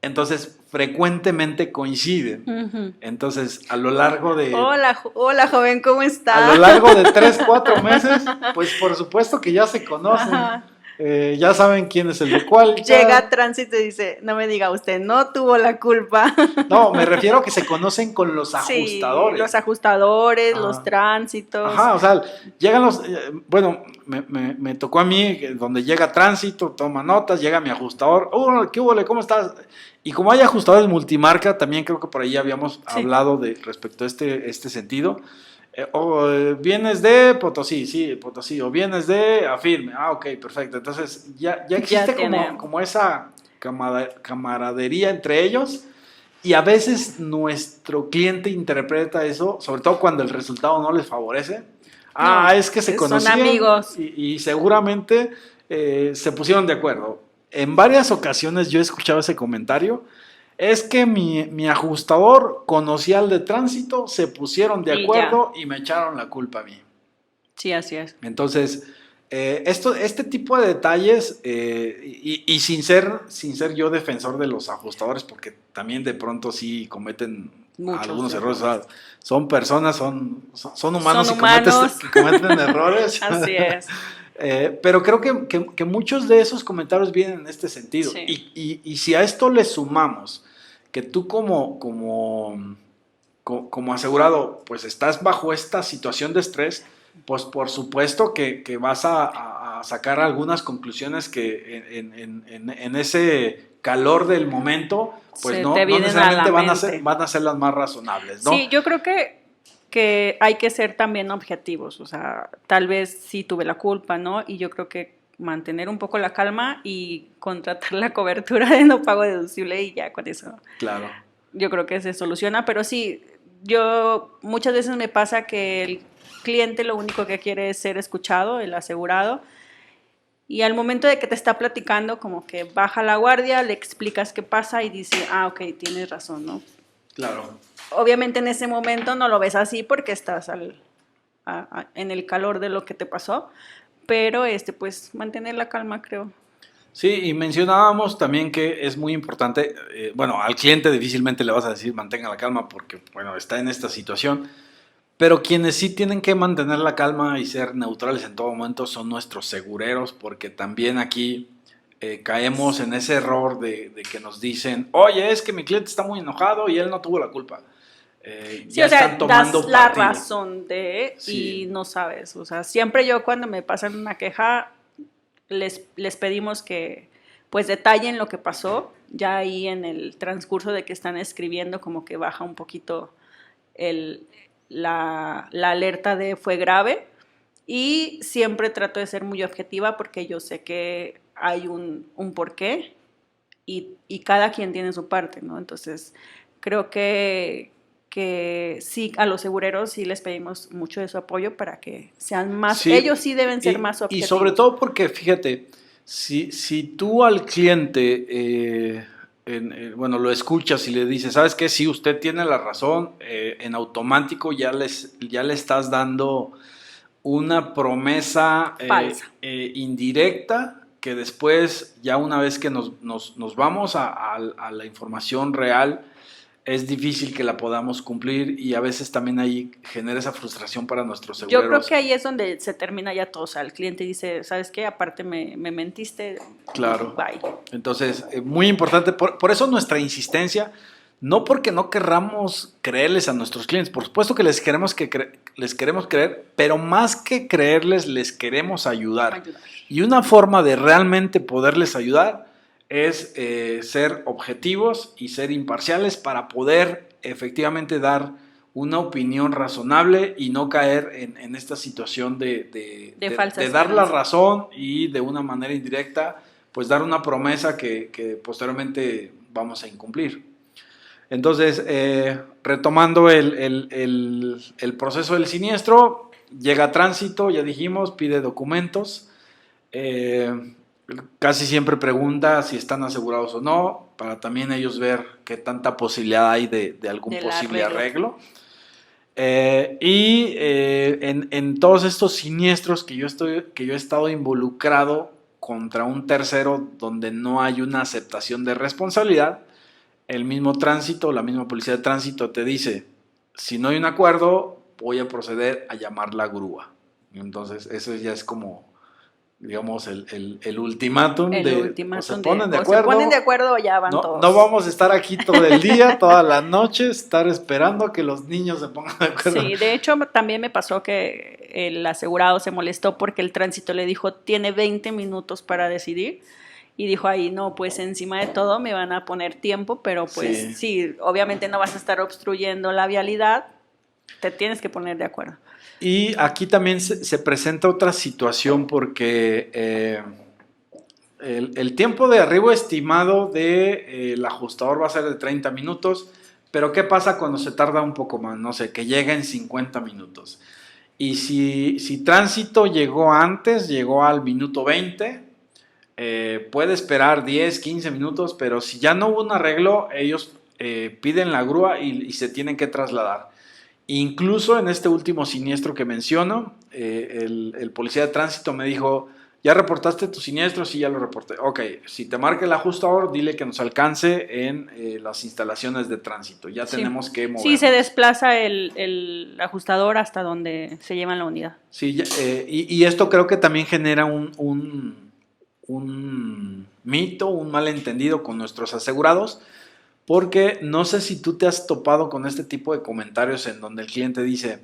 Speaker 4: entonces frecuentemente coinciden. Uh-huh. Entonces, a lo largo de...
Speaker 3: Hola joven, ¿cómo estás?
Speaker 4: A lo largo de 3, 4 meses, pues por supuesto que ya se conocen. Ajá. Ya saben quién es el de cuál.
Speaker 3: Llega tránsito y dice, no me diga usted, no tuvo la culpa.
Speaker 4: No, me refiero a que se conocen con los ajustadores.
Speaker 3: Sí, los ajustadores, los tránsitos.
Speaker 4: Ajá, o sea, llegan los... bueno, me tocó a mí, donde llega tránsito, toma notas, llega mi ajustador. ¿Qué hubo? ¿Cómo estás? Y como hay ajustadores multimarca, también creo que por ahí habíamos hablado respecto a este sentido. Vienes de Potosí, sí, Potosí, o vienes de Afirme, ok, perfecto. Entonces ya existe como esa camaradería entre ellos, y a veces nuestro cliente interpreta eso, sobre todo cuando el resultado no les favorece, Es que se conocían.
Speaker 3: Son amigos.
Speaker 4: Y seguramente se pusieron de acuerdo. En varias ocasiones yo he escuchado ese comentario. Es que mi ajustador conocía al de tránsito, se pusieron de acuerdo y me echaron la culpa a mí.
Speaker 3: Sí, así es.
Speaker 4: Entonces, este tipo de detalles, y sin ser yo defensor de los ajustadores, porque también de pronto sí cometen algunos errores. O sea, son personas, son humanos, que cometen errores.
Speaker 3: Así es.
Speaker 4: Pero creo que muchos de esos comentarios vienen en este sentido. Sí. Y si a esto le sumamos que tú como asegurado, pues estás bajo esta situación de estrés, pues por supuesto que vas a sacar algunas conclusiones que en ese calor del momento, pues no necesariamente van a ser las más razonables, ¿no?
Speaker 3: Sí, yo creo que hay que ser también objetivos, o sea, tal vez sí tuve la culpa, ¿no? Y yo creo que mantener un poco la calma y contratar la cobertura de no pago deducible y ya con eso.
Speaker 4: Claro.
Speaker 3: Yo creo que se soluciona, pero sí, muchas veces me pasa que el cliente lo único que quiere es ser escuchado, el asegurado, y al momento de que te está platicando, como que baja la guardia, le explicas qué pasa y dice, ok, tienes razón, ¿no?
Speaker 4: Claro.
Speaker 3: Obviamente en ese momento no lo ves así porque estás en el calor de lo que te pasó, pero pues mantener la calma, creo.
Speaker 4: Sí, y mencionábamos también que es muy importante, al cliente difícilmente le vas a decir mantenga la calma porque, está en esta situación, pero quienes sí tienen que mantener la calma y ser neutrales en todo momento son nuestros segureros, porque también aquí caemos en ese error de que nos dicen, oye, es que mi cliente está muy enojado y él no tuvo la culpa.
Speaker 3: Ya están tomando das la razón y no sabes, o sea, siempre yo cuando me pasan una queja les pedimos que pues detallen lo que pasó, ya ahí en el transcurso de que están escribiendo como que baja un poquito la alerta de fue grave, y siempre trato de ser muy objetiva porque yo sé que hay un porqué y cada quien tiene su parte, ¿no? Entonces creo que sí, a los segureros sí les pedimos mucho de su apoyo para que sean más, sí, ellos sí deben ser más objetivos.
Speaker 4: Y sobre todo porque, fíjate, si tú al cliente, lo escuchas y le dices, ¿sabes qué? Sí, usted tiene la razón, en automático ya le estás dando una promesa
Speaker 3: falsa,
Speaker 4: indirecta, que después, ya una vez que nos vamos a la información real, es difícil que la podamos cumplir, y a veces también ahí genera esa frustración para nuestros seguros.
Speaker 3: Yo creo que ahí es donde se termina ya todo. O sea, el cliente dice, ¿sabes qué? Aparte me mentiste.
Speaker 4: Claro.
Speaker 3: Bye.
Speaker 4: Entonces, muy importante. Por eso nuestra insistencia, no porque no querramos creerles a nuestros clientes. Por supuesto que les queremos creer, pero más que creerles, les queremos ayudar. Y una forma de realmente poderles ayudar es ser objetivos y ser imparciales para poder efectivamente dar una opinión razonable y no caer en esta situación de dar la razón y de una manera indirecta pues dar una promesa que posteriormente vamos a incumplir. Entonces, retomando el proceso del siniestro, llega a tránsito, ya dijimos, pide documentos, casi siempre pregunta si están asegurados o no, para también ellos ver qué tanta posibilidad hay de algún posible arreglo. En todos estos siniestros que yo he estado involucrado contra un tercero donde no hay una aceptación de responsabilidad, el mismo tránsito, la misma policía de tránsito te dice, si no hay un acuerdo, voy a proceder a llamar la grúa. Entonces, eso ya es como, digamos, el ultimátum o se ponen de acuerdo
Speaker 3: o ya van todos.
Speaker 4: No vamos a estar aquí todo el día, toda la noche, estar esperando que los niños se pongan de acuerdo.
Speaker 3: Sí, de hecho también me pasó que el asegurado se molestó porque el tránsito le dijo, tiene 20 minutos para decidir, y dijo ahí, no, pues encima de todo me van a poner tiempo, pero pues sí, obviamente no vas a estar obstruyendo la vialidad, te tienes que poner de acuerdo.
Speaker 4: Y aquí también se presenta otra situación porque el tiempo de arribo estimado del ajustador va a ser de 30 minutos, pero ¿qué pasa cuando se tarda un poco más? No sé, que llega en 50 minutos. Y si tránsito llegó antes, llegó al minuto 20, puede esperar 10, 15 minutos, pero si ya no hubo un arreglo, ellos piden la grúa y se tienen que trasladar. Incluso en este último siniestro que menciono, el policía de tránsito me dijo, ¿ya reportaste tu siniestro? Sí, ya lo reporté. Ok, si te marca el ajustador, dile que nos alcance en las instalaciones de tránsito. Ya tenemos que movernos.
Speaker 3: Sí, se desplaza el ajustador hasta donde se lleva la unidad.
Speaker 4: Sí, y esto creo que también genera un mito, un malentendido con nuestros asegurados, porque no sé si tú te has topado con este tipo de comentarios en donde el cliente dice,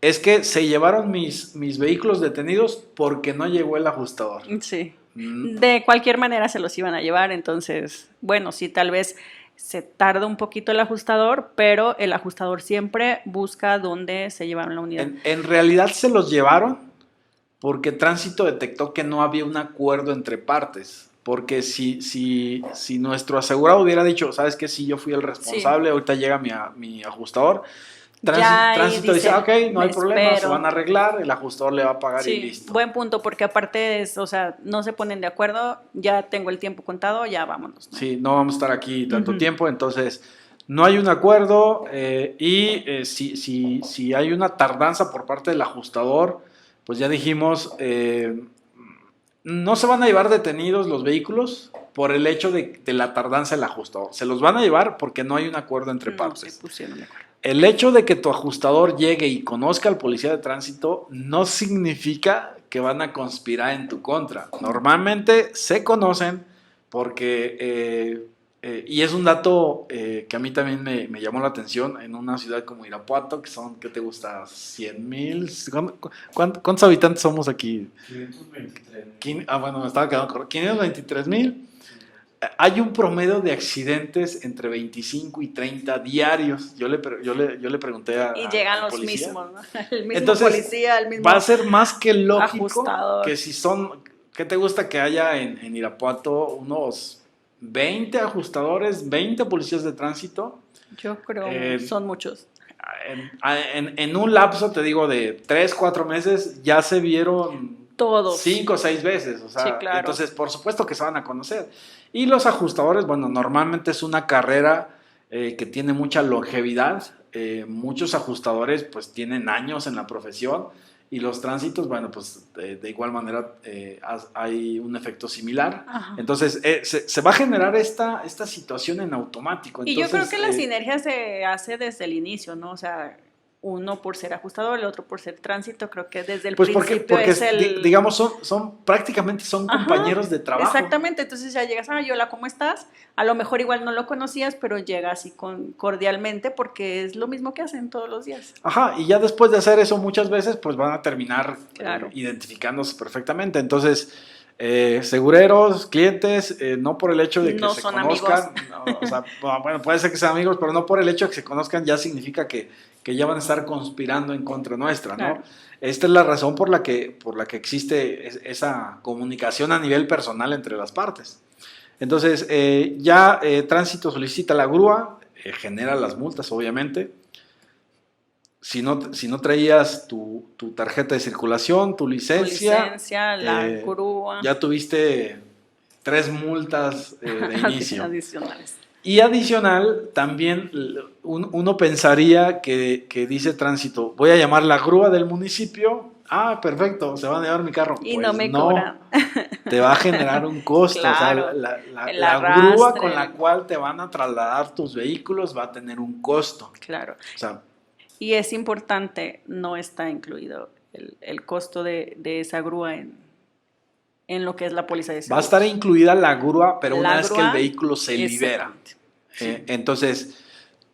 Speaker 4: es que se llevaron mis vehículos detenidos porque no llegó el ajustador.
Speaker 3: Sí, de cualquier manera se los iban a llevar, entonces, bueno, sí, tal vez se tarda un poquito el ajustador, pero el ajustador siempre busca dónde se llevaron la unidad.
Speaker 4: En realidad se los llevaron porque Tránsito detectó que no había un acuerdo entre partes. Porque si nuestro asegurado hubiera dicho, ¿sabes qué? Si yo fui el responsable, ahorita llega mi ajustador. Tránsito dice, ok, no hay problema, se van a arreglar, el ajustador le va a pagar y listo.
Speaker 3: Buen punto, porque aparte no se ponen de acuerdo, ya tengo el tiempo contado, ya vámonos, ¿no?
Speaker 4: Sí, no vamos a estar aquí tanto tiempo, entonces no hay un acuerdo si hay una tardanza por parte del ajustador, pues ya dijimos, no se van a llevar detenidos los vehículos por el hecho de la tardanza del ajustador. Se los van a llevar porque no hay un acuerdo entre partes.
Speaker 3: Se pusieron de acuerdo.
Speaker 4: El hecho de que tu ajustador llegue y conozca al policía de tránsito no significa que van a conspirar en tu contra. Normalmente se conocen porque, y es un dato que a mí también me llamó la atención, en una ciudad como Irapuato, que son, ¿qué te gusta? 100,000. ¿Cuántos habitantes somos aquí?
Speaker 5: 523.
Speaker 4: Bueno, me estaba quedando correcto. 523,000. Hay un promedio de accidentes entre 25 y 30 diarios. Yo le pregunté a
Speaker 3: y llegan los
Speaker 4: policía.
Speaker 3: Mismos, ¿no? El mismo
Speaker 4: Entonces,
Speaker 3: policía, el mismo
Speaker 4: va a ser más que lógico
Speaker 3: ajustador.
Speaker 4: que si son, ¿qué te gusta que haya en Irapuato? Unos 20 ajustadores, 20 policías de tránsito.
Speaker 3: Yo creo son muchos.
Speaker 4: En un lapso, te digo, de 3, 4 meses, ya se vieron
Speaker 3: todos
Speaker 4: 5 o 6 veces, o sea,
Speaker 3: sí, claro.
Speaker 4: Entonces por supuesto que se van a conocer. Y los ajustadores, bueno, normalmente es una carrera que tiene mucha longevidad, muchos ajustadores pues tienen años en la profesión y los tránsitos, bueno, pues de igual manera hay un efecto similar.
Speaker 3: Ajá.
Speaker 4: Entonces se va a generar esta situación en automático.
Speaker 3: Y
Speaker 4: entonces,
Speaker 3: yo creo que la sinergia se hace desde el inicio, ¿no? O sea, uno por ser ajustador, el otro por ser tránsito, creo que desde el principio
Speaker 4: porque
Speaker 3: es el...
Speaker 4: digamos, prácticamente son compañeros de trabajo.
Speaker 3: Exactamente, entonces ya llegas, hola, ¿cómo estás? A lo mejor igual no lo conocías, pero llegas así cordialmente porque es lo mismo que hacen todos los días.
Speaker 4: Ajá, y ya después de hacer eso muchas veces, pues van a terminar
Speaker 3: claro.
Speaker 4: Identificándose perfectamente. Entonces, segureros, clientes, no por el hecho de que
Speaker 3: no
Speaker 4: se
Speaker 3: son
Speaker 4: conozcan, no, o sea, bueno, puede ser que sean amigos, pero no por el hecho de que se conozcan ya significa que ya van a estar conspirando en contra nuestra,
Speaker 3: claro.
Speaker 4: ¿no? Esta es la razón por la que existe esa comunicación a nivel personal entre las partes. Entonces, Tránsito solicita la grúa, genera las multas, obviamente. Si no traías tu tarjeta de circulación, tu licencia,
Speaker 3: la grúa.
Speaker 4: ya tuviste 3 multas de inicio.
Speaker 3: Adicionales.
Speaker 4: Y adicional, también uno pensaría que dice Tránsito, voy a llamar la grúa del municipio. Ah, perfecto, se van a llevar mi carro.
Speaker 3: Y
Speaker 4: pues
Speaker 3: no me cobran.
Speaker 4: Te va a generar un costo.
Speaker 3: Claro,
Speaker 4: o sea, la grúa con la cual te van a trasladar tus vehículos va a tener un costo.
Speaker 3: Claro.
Speaker 4: O sea,
Speaker 3: y es importante, no está incluido el costo de esa grúa en lo que es la póliza de seguro.
Speaker 4: Va a estar incluida la grúa, pero una vez que el vehículo se libera.
Speaker 3: Sí.
Speaker 4: Entonces,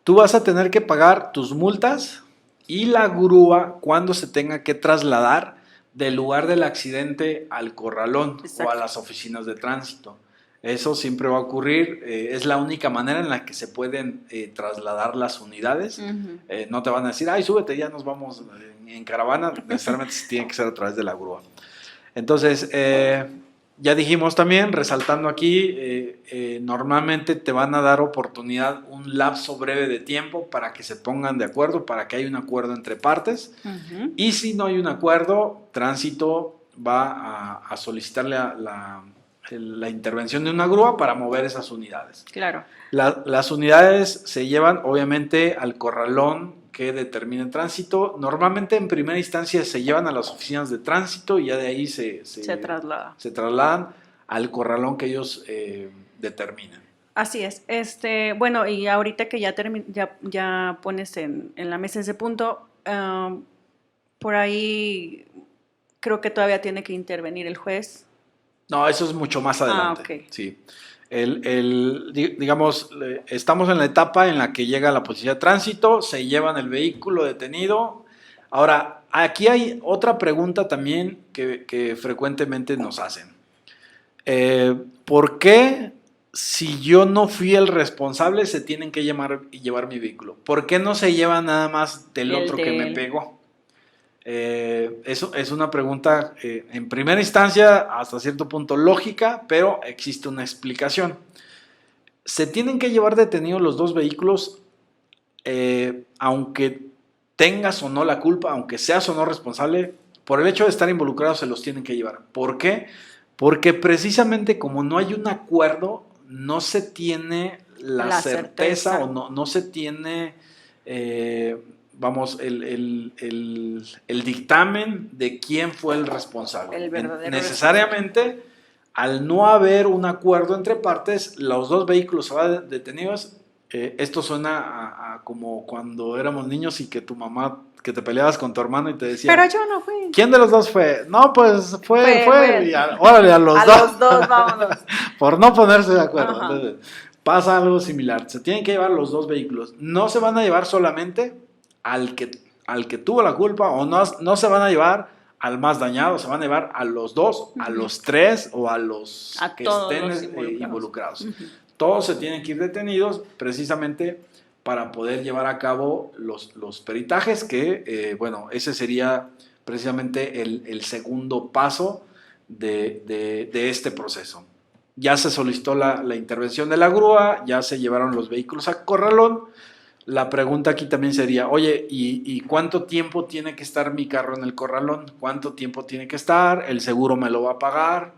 Speaker 4: tú vas a tener que pagar tus multas y la grúa cuando se tenga que trasladar del lugar del accidente al corralón. Exacto. O a las oficinas de tránsito. Eso siempre va a ocurrir, es la única manera en la que se pueden trasladar las unidades. Uh-huh. No te van a decir, súbete, ya nos vamos en caravana, necesariamente tiene que ser a través de la grúa. Entonces, Ya dijimos también, resaltando aquí, normalmente te van a dar oportunidad un lapso breve de tiempo para que se pongan de acuerdo, para que haya un acuerdo entre partes.
Speaker 3: Ujú.
Speaker 4: Y si no hay un acuerdo, tránsito va a solicitarle la intervención de una grúa para mover esas unidades.
Speaker 3: Claro.
Speaker 4: Las unidades se llevan obviamente al corralón que determine el tránsito. Normalmente en primera instancia se llevan a las oficinas de tránsito y ya de ahí se
Speaker 3: traslada.
Speaker 4: se trasladan al corralón que ellos determinan.
Speaker 3: Así es. Bueno, y ahorita que ya pones en la mesa ese punto, por ahí creo que todavía tiene que intervenir el juez.
Speaker 4: No, eso es mucho más adelante.
Speaker 3: Ok.
Speaker 4: Sí. Digamos, estamos en la etapa en la que llega la policía de tránsito, se llevan el vehículo detenido. Ahora, aquí hay otra pregunta también que frecuentemente nos hacen. ¿Por qué, si yo no fui el responsable, se tienen que llevar mi vehículo? ¿Por qué no se lleva nada más del otro que me pegó? Eso es una pregunta en primera instancia hasta cierto punto lógica, pero existe una explicación. Se tienen que llevar detenidos los dos vehículos, aunque tengas o no la culpa, aunque seas o no responsable, por el hecho de estar involucrados se los tienen que llevar. ¿Por qué? Porque precisamente como no hay un acuerdo, no se tiene la certeza o no se tiene... el dictamen de quién fue el responsable.
Speaker 3: El verdadero
Speaker 4: necesariamente, al no haber un acuerdo entre partes, los dos vehículos se van detenidos. Esto suena a como cuando éramos niños y que tu mamá, que te peleabas con tu hermano y te decía,
Speaker 3: pero yo no fui.
Speaker 4: ¿Quién de los dos fue? No, pues fue.
Speaker 3: Fue.
Speaker 4: Y órale, a los
Speaker 3: A
Speaker 4: dos.
Speaker 3: los dos, vámonos.
Speaker 4: Por no ponerse de acuerdo.
Speaker 3: Ajá.
Speaker 4: Entonces, pasa algo similar. Se tienen que llevar los dos vehículos. No se van a llevar solamente al que tuvo la culpa, o no se van a llevar al más dañado, se van a llevar a los dos, a los tres o a los que estén involucrados. Todos se tienen que ir detenidos precisamente para poder llevar a cabo los peritajes que, bueno, ese sería precisamente el segundo paso de este proceso. Ya se solicitó la intervención de la grúa, ya se llevaron los vehículos a corralón. La pregunta aquí también sería, oye, ¿y cuánto tiempo tiene que estar mi carro en el corralón? ¿Cuánto tiempo tiene que estar? ¿El seguro me lo va a pagar?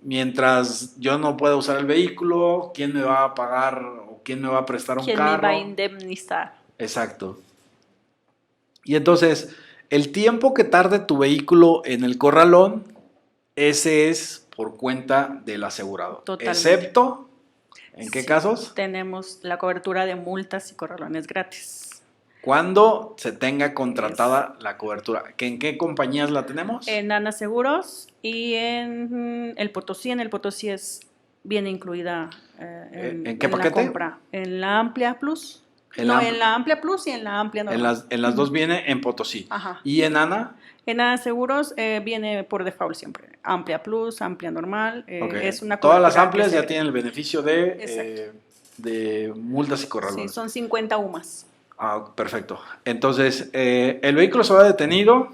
Speaker 4: Mientras yo no pueda usar el vehículo, ¿quién me va a pagar o quién me va a prestar un carro?
Speaker 3: ¿Quién me va a indemnizar?
Speaker 4: Exacto. Y entonces, el tiempo que tarde tu vehículo en el corralón, ese es por cuenta del asegurado.
Speaker 3: Totalmente.
Speaker 4: Excepto... ¿En qué casos?
Speaker 3: Tenemos la cobertura de multas y corralones gratis.
Speaker 4: Cuando se tenga contratada la cobertura. ¿En qué compañías la tenemos?
Speaker 3: En Ana Seguros y en el Potosí. En el Potosí viene incluida
Speaker 4: ¿En qué
Speaker 3: la
Speaker 4: paquete?
Speaker 3: compra. En la Amplia Plus. En la Amplia Plus y en la Amplia normal.
Speaker 4: En las dos viene en Potosí.
Speaker 3: Ajá.
Speaker 4: ¿Y en Ana?
Speaker 3: En Ana Seguros viene por default siempre. Amplia Plus, Amplia normal.
Speaker 4: Okay.
Speaker 3: Es una
Speaker 4: Todas las
Speaker 3: cobertura
Speaker 4: amplias
Speaker 3: que
Speaker 4: ya tienen el beneficio de multas y corralones.
Speaker 3: Sí, son 50 UMAS.
Speaker 4: Ah, perfecto. Entonces, el vehículo se va detenido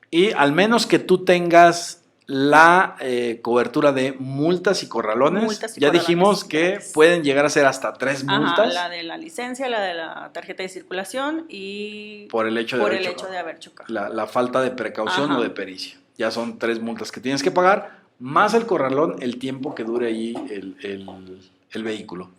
Speaker 4: y al menos que tú tengas la cobertura de multas y corralones, ya dijimos que
Speaker 3: gratis.
Speaker 4: Pueden llegar a ser hasta 3 multas.
Speaker 3: Ajá, la de la licencia, la de la tarjeta de circulación y
Speaker 4: por el hecho de
Speaker 3: haber chocado.
Speaker 4: La falta de precaución.
Speaker 3: Ajá.
Speaker 4: O de pericia. Ya son 3 multas que tienes que pagar, más el corralón, el tiempo que dure ahí el vehículo.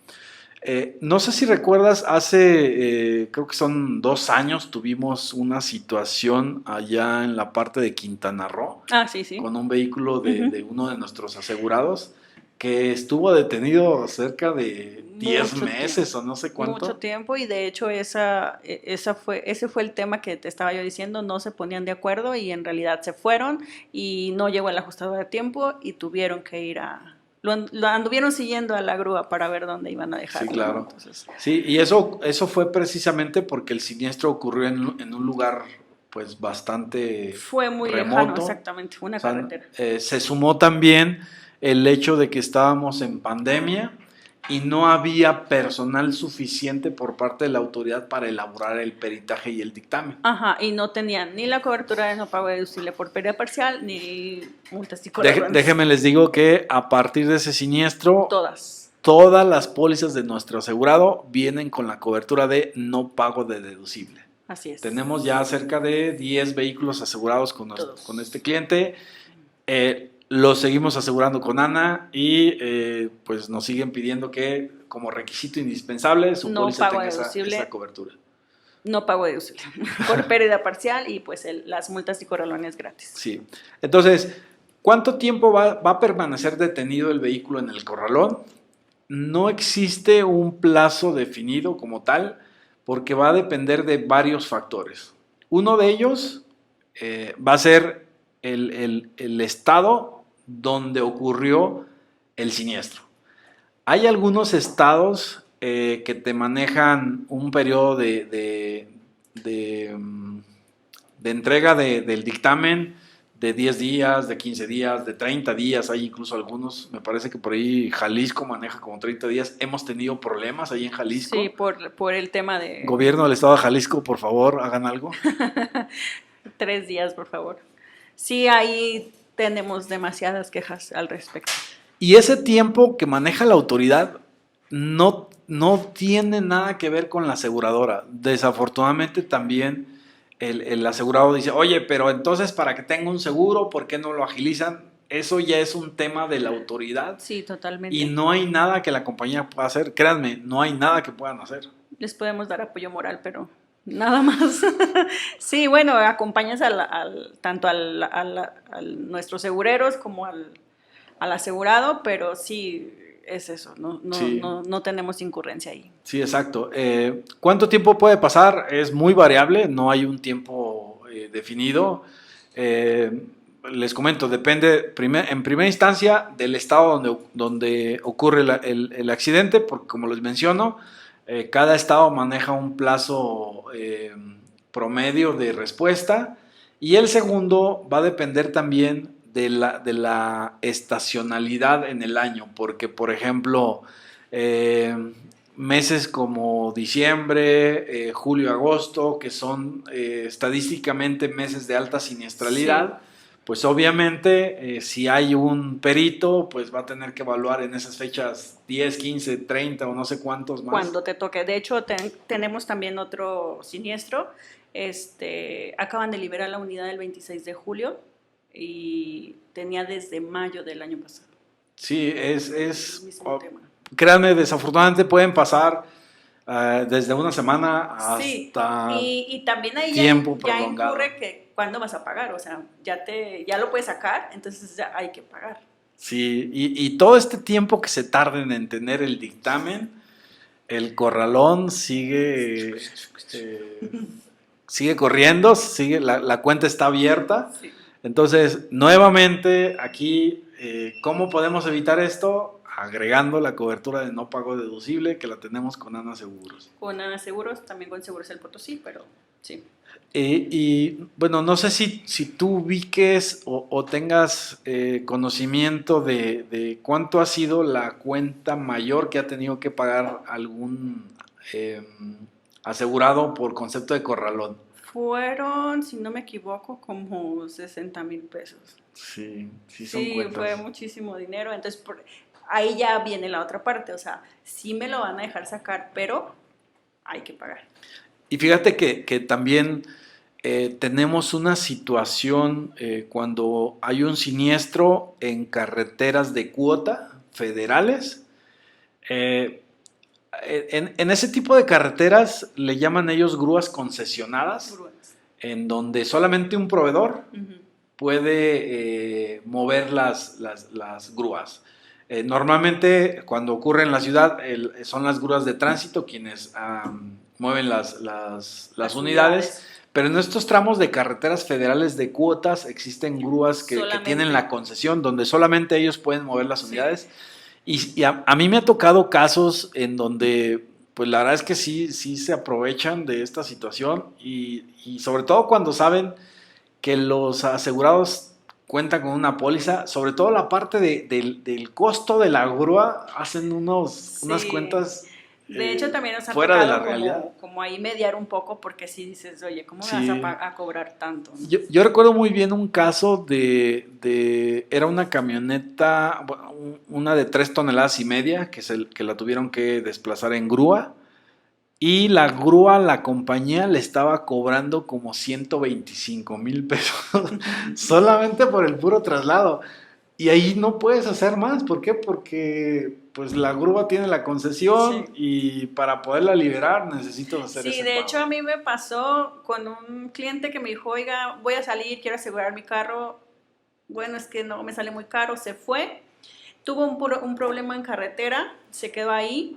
Speaker 4: No sé si recuerdas, creo que son 2 años, tuvimos una situación allá en la parte de Quintana Roo.
Speaker 3: Ah, sí, sí.
Speaker 4: Con un vehículo de uno de nuestros asegurados que estuvo detenido cerca de 10 meses o no sé cuánto.
Speaker 3: Mucho tiempo, y de hecho ese fue el tema que te estaba yo diciendo. No se ponían de acuerdo y en realidad se fueron y no llegó el ajustador a tiempo y tuvieron que ir lo anduvieron siguiendo a la grúa para ver dónde iban a dejarlo.
Speaker 4: Sí, claro.
Speaker 3: Entonces,
Speaker 4: sí, y eso fue precisamente porque el siniestro ocurrió en un lugar pues bastante
Speaker 3: fue muy
Speaker 4: remoto.
Speaker 3: lejano, exactamente, fue una carretera.
Speaker 4: Se sumó también el hecho de que estábamos en pandemia y no había personal suficiente por parte de la autoridad para elaborar el peritaje y el dictamen.
Speaker 3: Ajá, y no tenían ni la cobertura de no pago deducible por pérdida parcial, ni multas y corralones.
Speaker 4: Déjenme les digo que a partir de ese siniestro,
Speaker 3: Todas
Speaker 4: las pólizas de nuestro asegurado vienen con la cobertura de no pago de deducible.
Speaker 3: Así es.
Speaker 4: Tenemos ya cerca de 10 vehículos asegurados con este cliente. Lo seguimos asegurando con Ana y pues nos siguen pidiendo que como requisito indispensable su póliza tenga esa cobertura.
Speaker 3: No pago deducible por pérdida parcial y pues las multas y corralones gratis.
Speaker 4: Sí. Entonces, ¿cuánto tiempo va a permanecer detenido el vehículo en el corralón? No existe un plazo definido como tal porque va a depender de varios factores. Uno de ellos va a ser el estado donde ocurrió el siniestro. Hay algunos estados que te manejan un periodo de entrega del dictamen de 10 días, de 15 días, de 30 días, hay incluso algunos, me parece que por ahí Jalisco maneja como 30 días, hemos tenido problemas ahí en Jalisco.
Speaker 3: Sí, por el tema de...
Speaker 4: Gobierno del estado de Jalisco, por favor, hagan algo.
Speaker 3: 3 días, por favor. Sí, ahí tenemos demasiadas quejas al respecto.
Speaker 4: Y ese tiempo que maneja la autoridad no tiene nada que ver con la aseguradora. Desafortunadamente también el asegurado dice, oye, pero entonces para que tenga un seguro, ¿por qué no lo agilizan? Eso ya es un tema de la autoridad.
Speaker 3: Sí, totalmente.
Speaker 4: Y no hay nada que la compañía pueda hacer. Créanme, no hay nada que puedan hacer.
Speaker 3: Les podemos dar apoyo moral, pero nada más. Sí, bueno, acompañas tanto a nuestros segureros como al asegurado, pero sí es eso, no tenemos incurrencia ahí.
Speaker 4: Sí, exacto. ¿Cuánto tiempo puede pasar? Es muy variable, no hay un tiempo definido. Les comento, depende en primera instancia del estado donde ocurre el accidente, porque como les menciono, cada estado maneja un plazo promedio de respuesta y el segundo va a depender también de la estacionalidad en el año, porque por ejemplo meses como diciembre, julio, agosto, que son estadísticamente meses de alta siniestralidad, sí. Pues obviamente si hay un perito, pues va a tener que evaluar en esas fechas 10, 15, 30 o no sé cuántos más.
Speaker 3: Cuando te toque. De hecho, tenemos también otro siniestro. Acaban de liberar la unidad el 26 de julio y tenía desde mayo del año pasado.
Speaker 4: Sí, tema. Créanme, desafortunadamente pueden pasar desde una semana hasta
Speaker 3: sí. Y también ahí
Speaker 4: tiempo
Speaker 3: ya incurre que cuándo vas a pagar, o sea, ya lo puedes sacar, entonces ya hay que pagar.
Speaker 4: Sí, y todo este tiempo que se tarden en tener el dictamen, el corralón sigue corriendo, la cuenta está abierta. Sí. Entonces, nuevamente, aquí, ¿cómo podemos evitar esto? Agregando la cobertura de no pago deducible, que la tenemos con Ana Seguros.
Speaker 3: Con Ana Seguros, también con Seguros del Potosí, pero sí.
Speaker 4: Y bueno, no sé si tú ubiques o tengas conocimiento de cuánto ha sido la cuenta mayor que ha tenido que pagar algún asegurado por concepto de corralón.
Speaker 3: Fueron, si no me equivoco, como 60,000 pesos.
Speaker 4: Sí son cuentas.
Speaker 3: Fue muchísimo dinero, entonces ahí ya viene la otra parte, o sea, sí me lo van a dejar sacar, pero hay que pagar.
Speaker 4: Y fíjate que también tenemos una situación cuando hay un siniestro en carreteras de cuota federales. En ese tipo de carreteras le llaman ellos grúas concesionadas, en donde solamente un proveedor puede mover las grúas. Normalmente cuando ocurre en la ciudad son las grúas de tránsito quienes mueven las unidades, pero en estos tramos de carreteras federales de cuotas existen grúas que tienen la concesión donde solamente ellos pueden mover las unidades. Y a mí me ha tocado casos en donde pues la verdad es que sí se aprovechan de esta situación y sobre todo cuando saben que los asegurados cuenta con una póliza, sobre todo la parte del costo de la grúa, hacen unas cuentas
Speaker 3: de hecho también nos ha
Speaker 4: fuera de la
Speaker 3: tocado
Speaker 4: realidad.
Speaker 3: como ahí mediar un poco, porque si dices, oye, ¿cómo
Speaker 4: Sí.
Speaker 3: me vas a cobrar tanto? ¿no?
Speaker 4: Yo recuerdo muy bien un caso era una camioneta, bueno, una de 3,5 toneladas, que la tuvieron que desplazar en grúa, y la grúa, la compañía le estaba cobrando como 125,000 pesos solamente por el puro traslado. Y ahí no puedes hacer más. ¿Por qué? Porque pues la grúa tiene la concesión y para poderla liberar necesitas hacer ese
Speaker 3: Sí, de
Speaker 4: pago.
Speaker 3: hecho a mí me pasó con un cliente que me dijo, oiga, voy a salir, quiero asegurar mi carro. Bueno, es que no, me sale muy caro, se fue. Tuvo un problema en carretera, se quedó ahí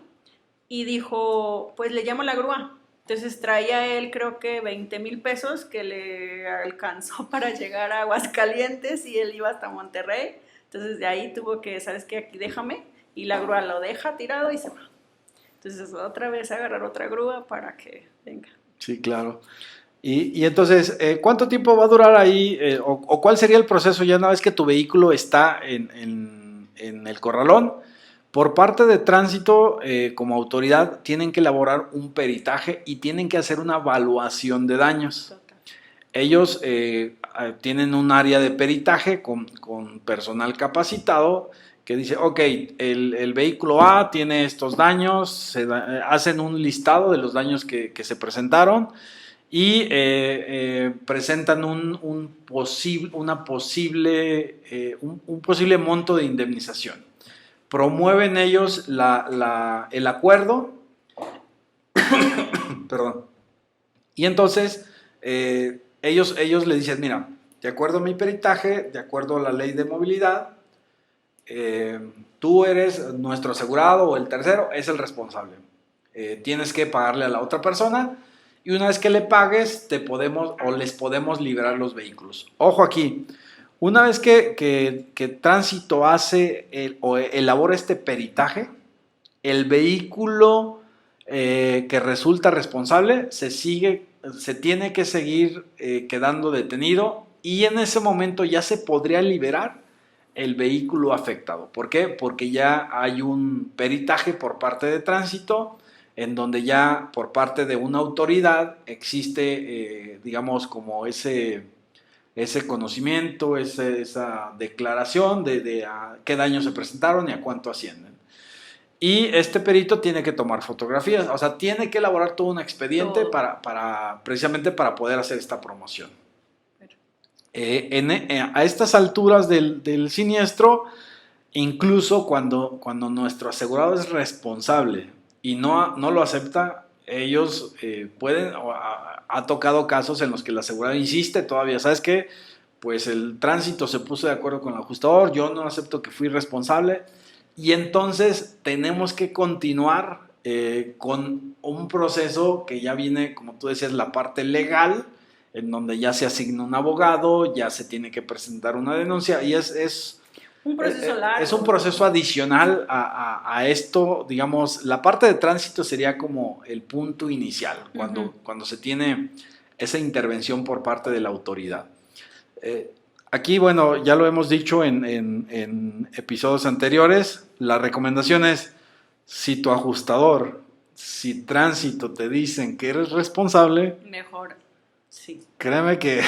Speaker 3: y dijo, pues le llamo a la grúa. Entonces traía él creo que 20,000 pesos que le alcanzó para llegar a Aguascalientes y él iba hasta Monterrey. Entonces de ahí tuvo que, ¿sabes qué? Aquí déjame. Y la grúa lo deja tirado y se va. Entonces otra vez agarrar otra grúa para que venga.
Speaker 4: Sí, claro. Y entonces, ¿cuánto tiempo va a durar ahí? O cuál sería el proceso ya una vez que tu vehículo está en el corralón? Por parte de tránsito, como autoridad, tienen que elaborar un peritaje y tienen que hacer una evaluación de daños. Ellos tienen un área de peritaje con personal capacitado que dice, ok, el vehículo A tiene estos daños, hacen un listado de los daños que se presentaron y presentan un posible monto de indemnización. Promueven ellos el acuerdo, perdón, y entonces ellos le dicen, mira, de acuerdo a mi peritaje, de acuerdo a la ley de movilidad, tú eres nuestro asegurado o el tercero, es el responsable. Tienes que pagarle a la otra persona y una vez que le pagues, les podemos liberar los vehículos. Ojo aquí, una vez que tránsito hace o elabora este peritaje, el vehículo que resulta responsable se tiene que seguir quedando detenido y en ese momento ya se podría liberar el vehículo afectado. ¿Por qué? Porque ya hay un peritaje por parte de tránsito en donde ya por parte de una autoridad existe, digamos, como ese conocimiento, esa declaración de qué daños se presentaron y a cuánto ascienden. Y este perito tiene que tomar fotografías, o sea, tiene que elaborar todo un expediente precisamente para poder hacer esta promoción. A estas alturas del siniestro, incluso cuando nuestro asegurado es responsable y no lo acepta, ellos pueden, ha tocado casos en los que el asegurado insiste todavía, ¿sabes qué? Pues el tránsito se puso de acuerdo con el ajustador, yo no acepto que fui responsable y entonces tenemos que continuar con un proceso que ya viene, como tú decías, la parte legal, en donde ya se asigna un abogado, ya se tiene que presentar una denuncia y es
Speaker 3: un proceso largo.
Speaker 4: Es un proceso adicional a esto, digamos, la parte de tránsito sería como el punto inicial, cuando se tiene esa intervención por parte de la autoridad. Aquí, bueno, ya lo hemos dicho en episodios anteriores, la recomendación es, si tu ajustador, si tránsito te dicen que eres responsable,
Speaker 3: mejor. Sí.
Speaker 4: Créeme que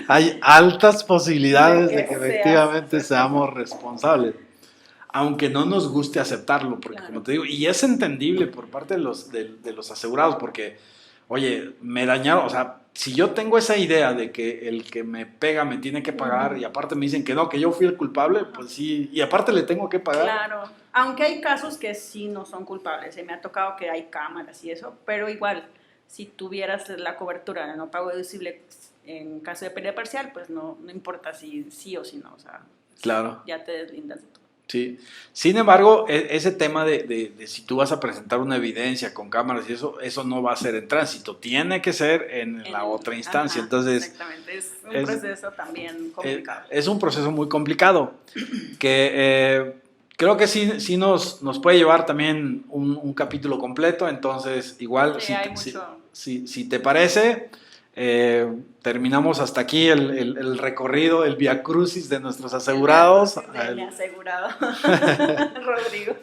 Speaker 4: hay altas posibilidades de que efectivamente seamos responsables, aunque no nos guste aceptarlo, porque como te digo, y es entendible por parte de los asegurados, porque, oye, me dañaron, o sea, si yo tengo esa idea de que el que me pega me tiene que pagar y aparte me dicen que no, que yo fui el culpable, pues sí, y aparte le tengo que pagar.
Speaker 3: Claro, aunque hay casos que sí no son culpables, me ha tocado que hay cámaras y eso, pero igual, si tuvieras la cobertura de no pago deducible en caso de pérdida parcial, pues no importa si sí o si no, o sea,
Speaker 4: claro,
Speaker 3: ya te deslindas de todo.
Speaker 4: Sí. Sin embargo, ese tema de si tú vas a presentar una evidencia con cámaras y eso no va a ser en tránsito, tiene que ser en la otra instancia. Entonces,
Speaker 3: exactamente, es un proceso también complicado.
Speaker 4: Es un proceso muy complicado que creo que sí nos puede llevar también un capítulo completo. Entonces, igual,
Speaker 3: Sí,
Speaker 4: si te parece, Terminamos hasta aquí el recorrido, el vía crucis de nuestros asegurados.
Speaker 3: De mi asegurado, Rodrigo.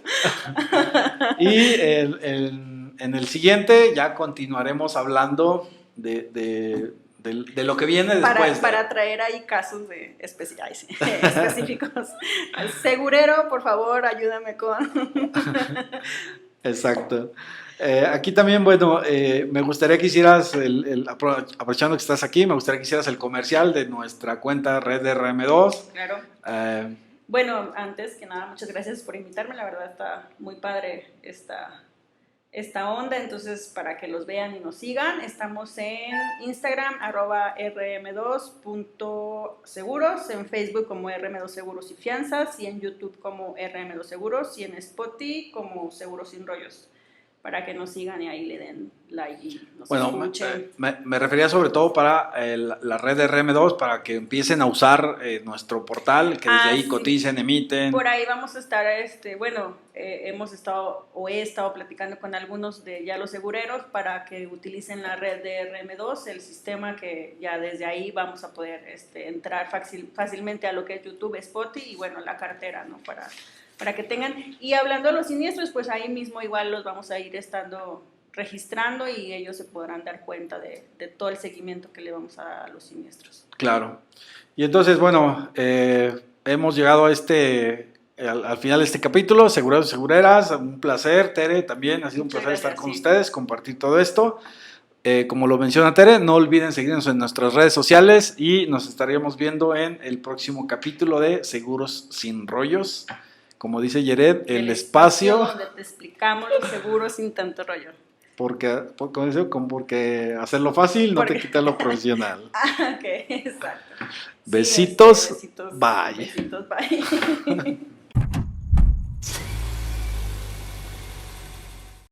Speaker 4: Y en el siguiente ya continuaremos hablando de lo que viene después.
Speaker 3: Para traer ahí casos específicos. El segurero, por favor, ayúdame con...
Speaker 4: Exacto. Aquí también, bueno, me gustaría que hicieras, aprovechando que estás aquí, me gustaría que hicieras el comercial de nuestra cuenta Red RM2.
Speaker 3: Claro. Bueno, antes que nada, muchas gracias por invitarme. La verdad está muy padre esta onda. Entonces, para que los vean y nos sigan, estamos en Instagram, @rm2.seguros, en Facebook como RM2 Seguros y Fianzas, y en YouTube como RM2 Seguros, y en Spotify como Seguros Sin Rollos, para que nos sigan y ahí le den like y nos escuchen.
Speaker 4: Me refería sobre todo para la red de RM2, para que empiecen a usar nuestro portal, que desde ahí coticen, emiten.
Speaker 3: Por ahí vamos a estar, hemos estado o he estado platicando con algunos de ya los segureros para que utilicen la red de RM2, el sistema que ya desde ahí vamos a poder entrar fácilmente a lo que es YouTube, Spotify y bueno, la cartera, ¿no? Para que tengan, y hablando de los siniestros, pues ahí mismo igual los vamos a ir registrando y ellos se podrán dar cuenta de todo el seguimiento que le vamos a dar a los siniestros.
Speaker 4: Claro. Y entonces, bueno, hemos llegado a al final de este capítulo, asegurados y segureras, un placer, Tere, también ha sido un placer estar con ustedes, compartir todo esto. Como lo menciona Tere, no olviden seguirnos en nuestras redes sociales y nos estaríamos viendo en el próximo capítulo de Seguros Sin Rollos. Como dice Yered, el espacio
Speaker 3: donde te explicamos los seguros sin tanto rollo.
Speaker 4: Porque hacerlo fácil no te quita lo profesional.
Speaker 3: Ok, exacto.
Speaker 4: Besitos,
Speaker 3: Sí,
Speaker 4: bye.
Speaker 3: Besitos, bye.